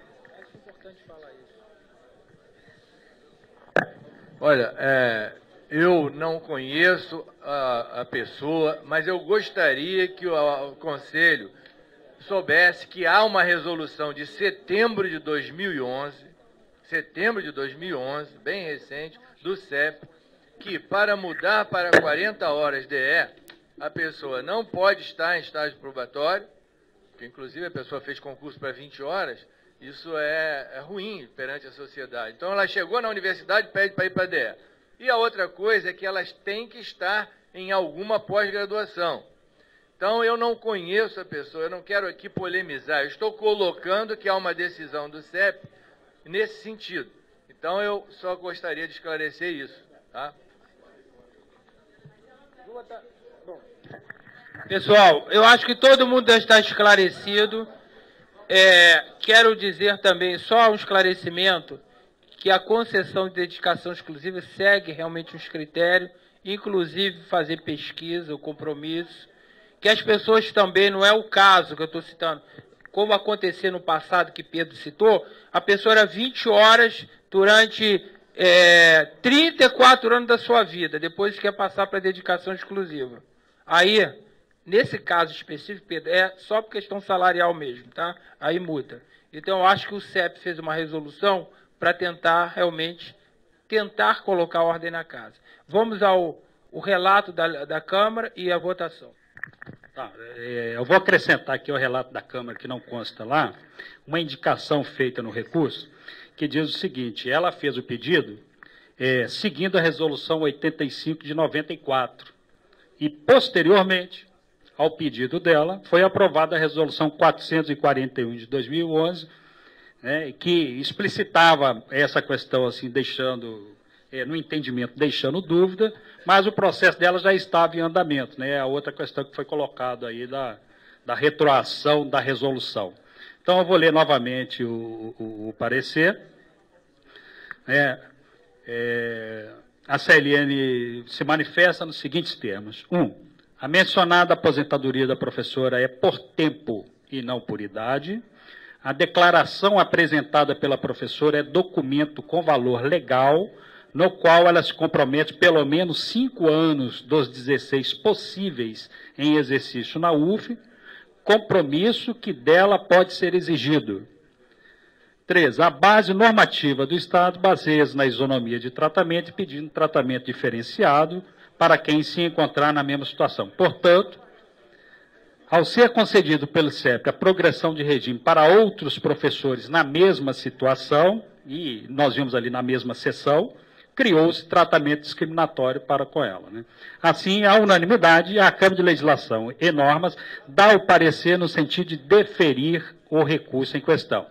Olha, eu não conheço a pessoa, mas eu gostaria que o Conselho soubesse que há uma resolução de setembro de 2011, bem recente, do CEP, que para mudar para 40 horas DE, a pessoa não pode estar em estágio probatório, que inclusive a pessoa fez concurso para 20 horas, Isso é ruim perante a sociedade. Então, ela chegou na universidade e pede para ir para a DE. E a outra coisa é que elas têm que estar em alguma pós-graduação. Então, eu não conheço a pessoa, eu não quero aqui polemizar, eu estou colocando que há uma decisão do CEP nesse sentido. Então, eu só gostaria de esclarecer isso. Tá? Pessoal, eu acho que todo mundo já está esclarecido. Quero dizer também, só um esclarecimento, que a concessão de dedicação exclusiva segue realmente uns critérios, inclusive fazer pesquisa, o compromisso, que as pessoas também, não é o caso que eu estou citando, como aconteceu no passado, que Pedro citou, a pessoa era 20 horas durante 34 anos da sua vida, depois quer passar para dedicação exclusiva. Aí, nesse caso específico, Pedro, é só por questão salarial mesmo, tá? Aí muda. Então, eu acho que o CEP fez uma resolução para tentar realmente colocar ordem na casa. Vamos ao relato da Câmara e a votação. Tá, eu vou acrescentar aqui o relato da Câmara, que não consta lá, uma indicação feita no recurso, que diz o seguinte: ela fez o pedido seguindo a resolução 85 de 94, e posteriormente ao pedido dela, foi aprovada a resolução 441 de 2011, que explicitava essa questão, assim, deixando, no entendimento, deixando dúvida, mas o processo dela já estava em andamento, né? A outra questão que foi colocada aí da retroação da resolução. Então, eu vou ler novamente o parecer. A CLN se manifesta nos seguintes termos. 1. A mencionada aposentadoria da professora é por tempo e não por idade. A declaração apresentada pela professora é documento com valor legal, no qual ela se compromete pelo menos 5 anos dos 16 possíveis em exercício na UF, compromisso que dela pode ser exigido. 3. A base normativa do Estado baseia-se na isonomia de tratamento e pedindo tratamento diferenciado para quem se encontrar na mesma situação. Portanto, ao ser concedido pelo CEP a progressão de regime para outros professores na mesma situação, e nós vimos ali na mesma sessão, criou-se tratamento discriminatório para com ela, né? Assim, à unanimidade, a Câmara de Legislação e Normas dá o parecer no sentido de deferir o recurso em questão.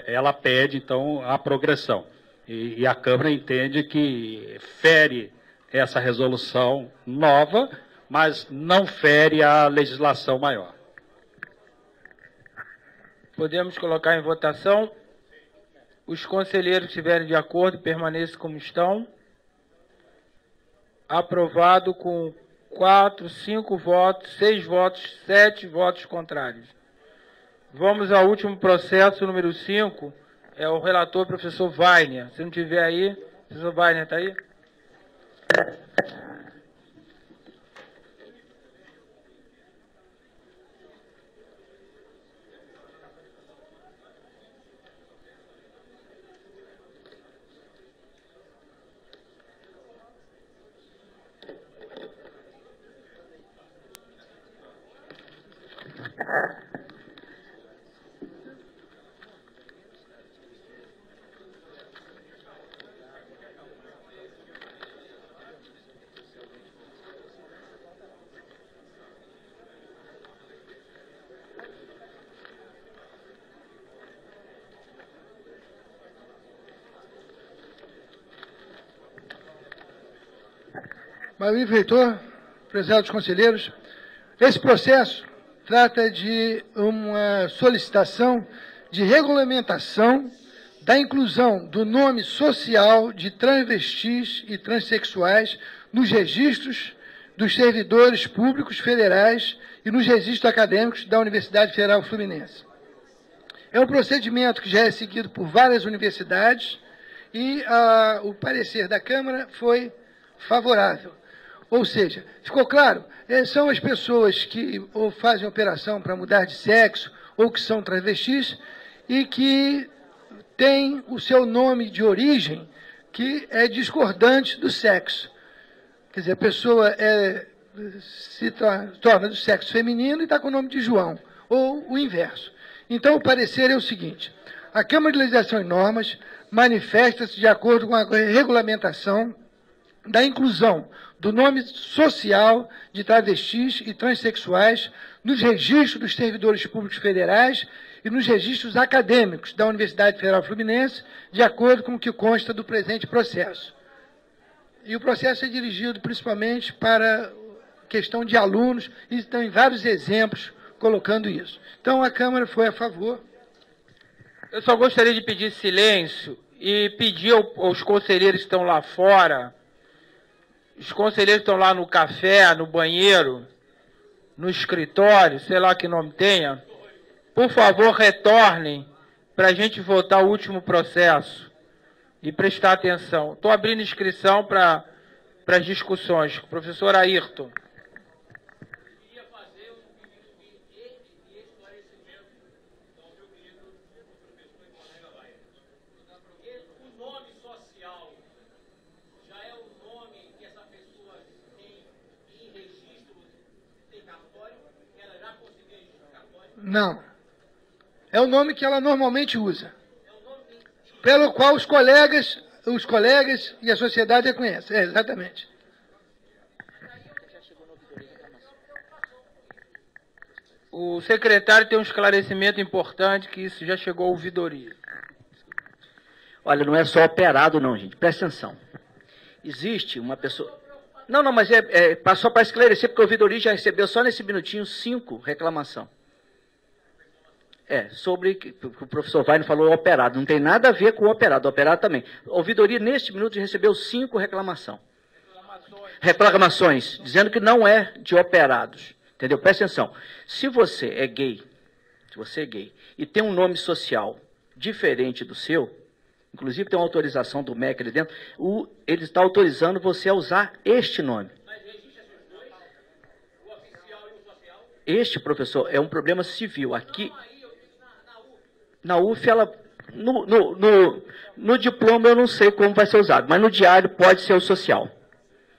Ela pede, então, a progressão. E a Câmara entende que fere essa resolução nova, mas não fere a legislação maior. Podemos colocar em votação. Os conselheiros que estiverem de acordo, permaneçam como estão. Aprovado com 4, 5 votos, 6 votos, 7 votos contrários. Vamos ao último processo, número 5. É o relator, professor Weiner. Se não estiver aí, professor Weiner está aí? Magnífico reitor, prezados conselheiros, esse processo trata de uma solicitação de regulamentação da inclusão do nome social de transvestis e transexuais nos registros dos servidores públicos federais e nos registros acadêmicos da Universidade Federal Fluminense. É um procedimento que já é seguido por várias universidades e o parecer da Câmara foi favorável. Ou seja, ficou claro, são as pessoas que ou fazem operação para mudar de sexo ou que são travestis e que têm o seu nome de origem que é discordante do sexo. Quer dizer, a pessoa se torna do sexo feminino e está com o nome de João, ou o inverso. Então, o parecer é o seguinte: a Câmara de Legislação e Normas manifesta-se de acordo com a regulamentação da inclusão do nome social de travestis e transexuais nos registros dos servidores públicos federais e nos registros acadêmicos da Universidade Federal Fluminense, de acordo com o que consta do presente processo. E o processo é dirigido principalmente para questão de alunos, e tem vários exemplos colocando isso. Então, a Câmara foi a favor. Eu só gostaria de pedir silêncio e pedir aos conselheiros que estão lá fora, os conselheiros que estão lá no café, no banheiro, no escritório, sei lá que nome tenha, por favor, retornem para a gente votar o último processo e prestar atenção. Estou abrindo inscrição para as discussões. Professor Ayrton. Não. É o nome que ela normalmente usa. Pelo qual os colegas e a sociedade a conhecem. É, exatamente. O secretário tem um esclarecimento importante, que isso já chegou à ouvidoria. Olha, não é só operado não, gente. Presta atenção. Existe uma pessoa... Não, mas só para esclarecer, porque a ouvidoria já recebeu só nesse minutinho 5 reclamações. Sobre que o professor Wagner falou operado. Não tem nada a ver com o operado. O operado também. A ouvidoria, neste minuto, recebeu 5 reclamações, dizendo que não é de operados. Entendeu? Presta atenção. Se você é gay, e tem um nome social diferente do seu, inclusive tem uma autorização do MEC ali dentro, ele está autorizando você a usar este nome. Este, professor, é um problema civil. Aqui... Na UF, ela, no diploma eu não sei como vai ser usado, mas no diário pode ser o social.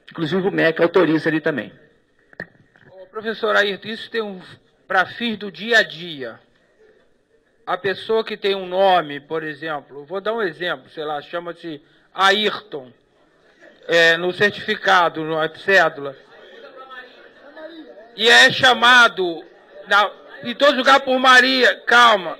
Inclusive o MEC autoriza ali também. Professor Ayrton, isso tem para fins do dia a dia. A pessoa que tem um nome, por exemplo, vou dar um exemplo, sei lá, chama-se Ayrton, no certificado, na cédula, e é chamado em todo lugar por Maria, calma,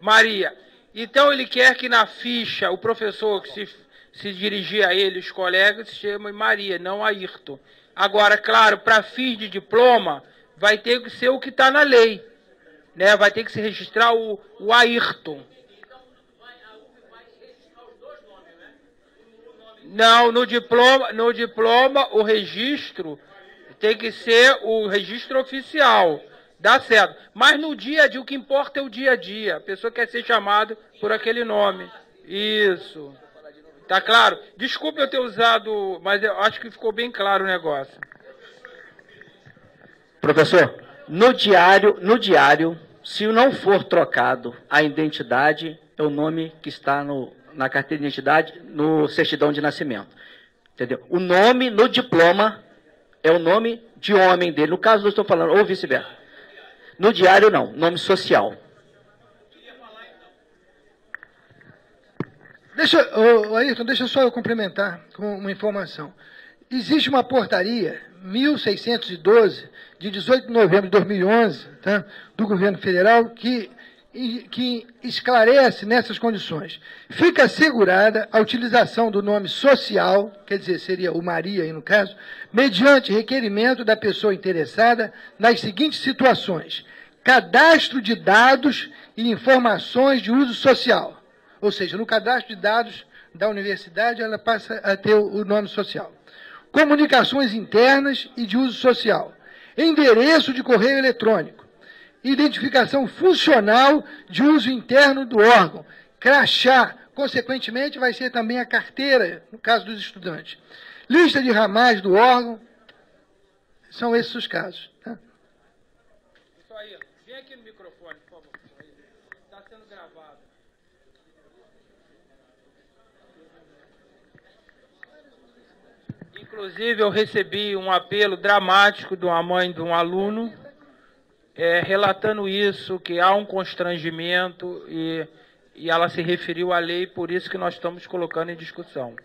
Maria. Então ele quer que na ficha o professor que se dirigir a ele, os colegas, se chame Maria, não Ayrton. Agora, claro, para fins de diploma, vai ter que ser o que está na lei, né? Vai ter que se registrar o Ayrton. Não, no diploma o registro tem que ser o registro oficial. Dá certo. Mas no dia a dia, o que importa é o dia a dia. A pessoa quer ser chamada por aquele nome. Isso. Tá claro? Desculpe eu ter usado, mas eu acho que ficou bem claro o negócio. Professor, no diário, se não for trocado a identidade, é o nome que está na carteira de identidade, no certidão de nascimento. Entendeu? O nome no diploma é o nome de homem dele. No caso, eu estou falando, ou vice-versa. No diário, não. Nome social. Ayrton, deixa só eu complementar com uma informação. Existe uma portaria, 1612, de 18 de novembro de 2011, tá, do governo federal, que esclarece nessas condições. Fica assegurada a utilização do nome social, quer dizer, seria o Maria aí no caso, mediante requerimento da pessoa interessada nas seguintes situações: cadastro de dados e informações de uso social. Ou seja, no cadastro de dados da universidade, ela passa a ter o nome social. Comunicações internas e de uso social. Endereço de correio eletrônico. Identificação funcional de uso interno do órgão. Crachá. Consequentemente, vai ser também a carteira, no caso dos estudantes. Lista de ramais do órgão. São esses os casos. Tá? Isso aí. Vem aqui no microfone, por favor. Está sendo gravado. Inclusive, eu recebi um apelo dramático de uma mãe de um aluno, relatando isso, que há um constrangimento e e ela se referiu à lei, por isso que nós estamos colocando em discussão.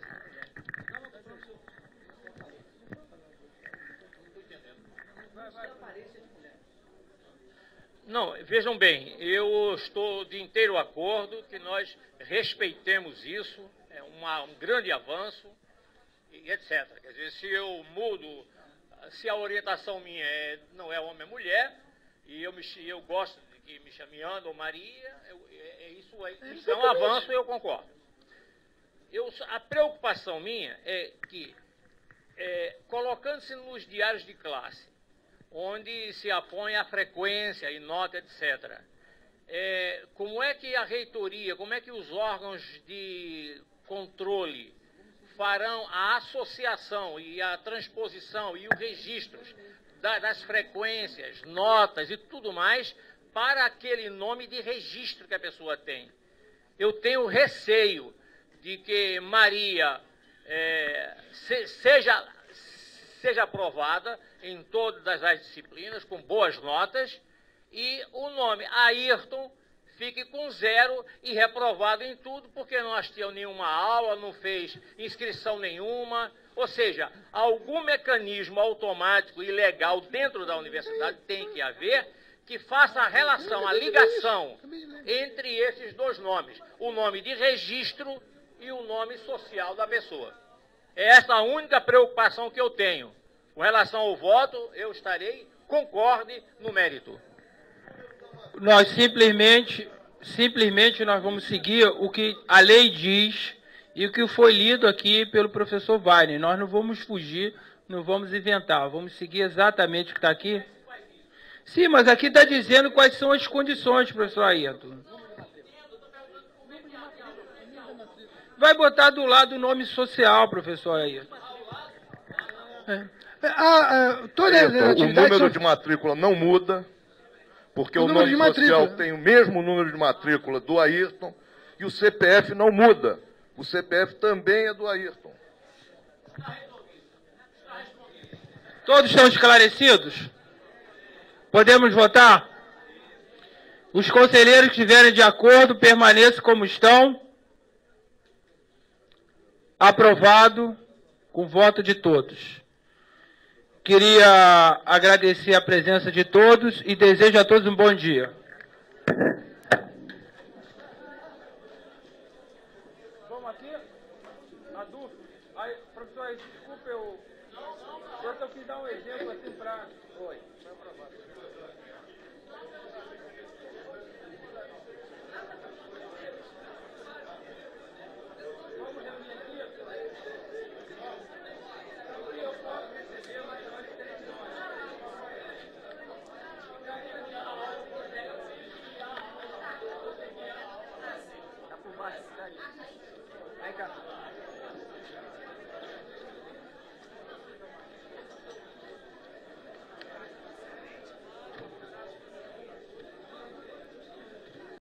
Não, vejam bem, eu estou de inteiro acordo que nós respeitemos isso, é um grande avanço, e etc. Quer dizer, se eu mudo, se a orientação minha não é homem ou mulher, e eu gosto de que me chame Ana ou Maria, isso é um avanço e eu concordo. A preocupação minha é que, colocando-se nos diários de classe, onde se apõe a frequência e nota, etc., como é que a reitoria, como é que os órgãos de controle farão a associação e a transposição e os registros das frequências, notas e tudo mais para aquele nome de registro que a pessoa tem? Eu tenho receio de que Maria seja aprovada em todas as disciplinas, com boas notas, e o nome Ayrton fique com 0 e reprovado em tudo, porque não assistiu nenhuma aula, não fez inscrição nenhuma. Ou seja, algum mecanismo automático e legal dentro da universidade tem que haver, que faça a relação, a ligação entre esses dois nomes, o nome de registro e o nome social da pessoa. É essa a única preocupação que eu tenho. Com relação ao voto, eu concorde no mérito. Nós simplesmente nós vamos seguir o que a lei diz e o que foi lido aqui pelo professor Wagner. Nós não vamos fugir, não vamos inventar, vamos seguir exatamente o que está aqui. Sim, mas aqui está dizendo quais são as condições, professor Ayrton. Vai botar do lado o nome social, professor Ayrton. O número de matrícula não muda, porque o nome social tem o mesmo número de matrícula do Ayrton, e o CPF não muda. O CPF também é do Ayrton. Todos estão esclarecidos? Podemos votar? Os conselheiros que estiverem de acordo, permaneçam como estão. Aprovado, com voto de todos. Queria agradecer a presença de todos e desejo a todos um bom dia. Vamos aqui? Adulto? Aí, professor, desculpa, eu só quis dar um exemplo assim para... Oi, foi aprovado.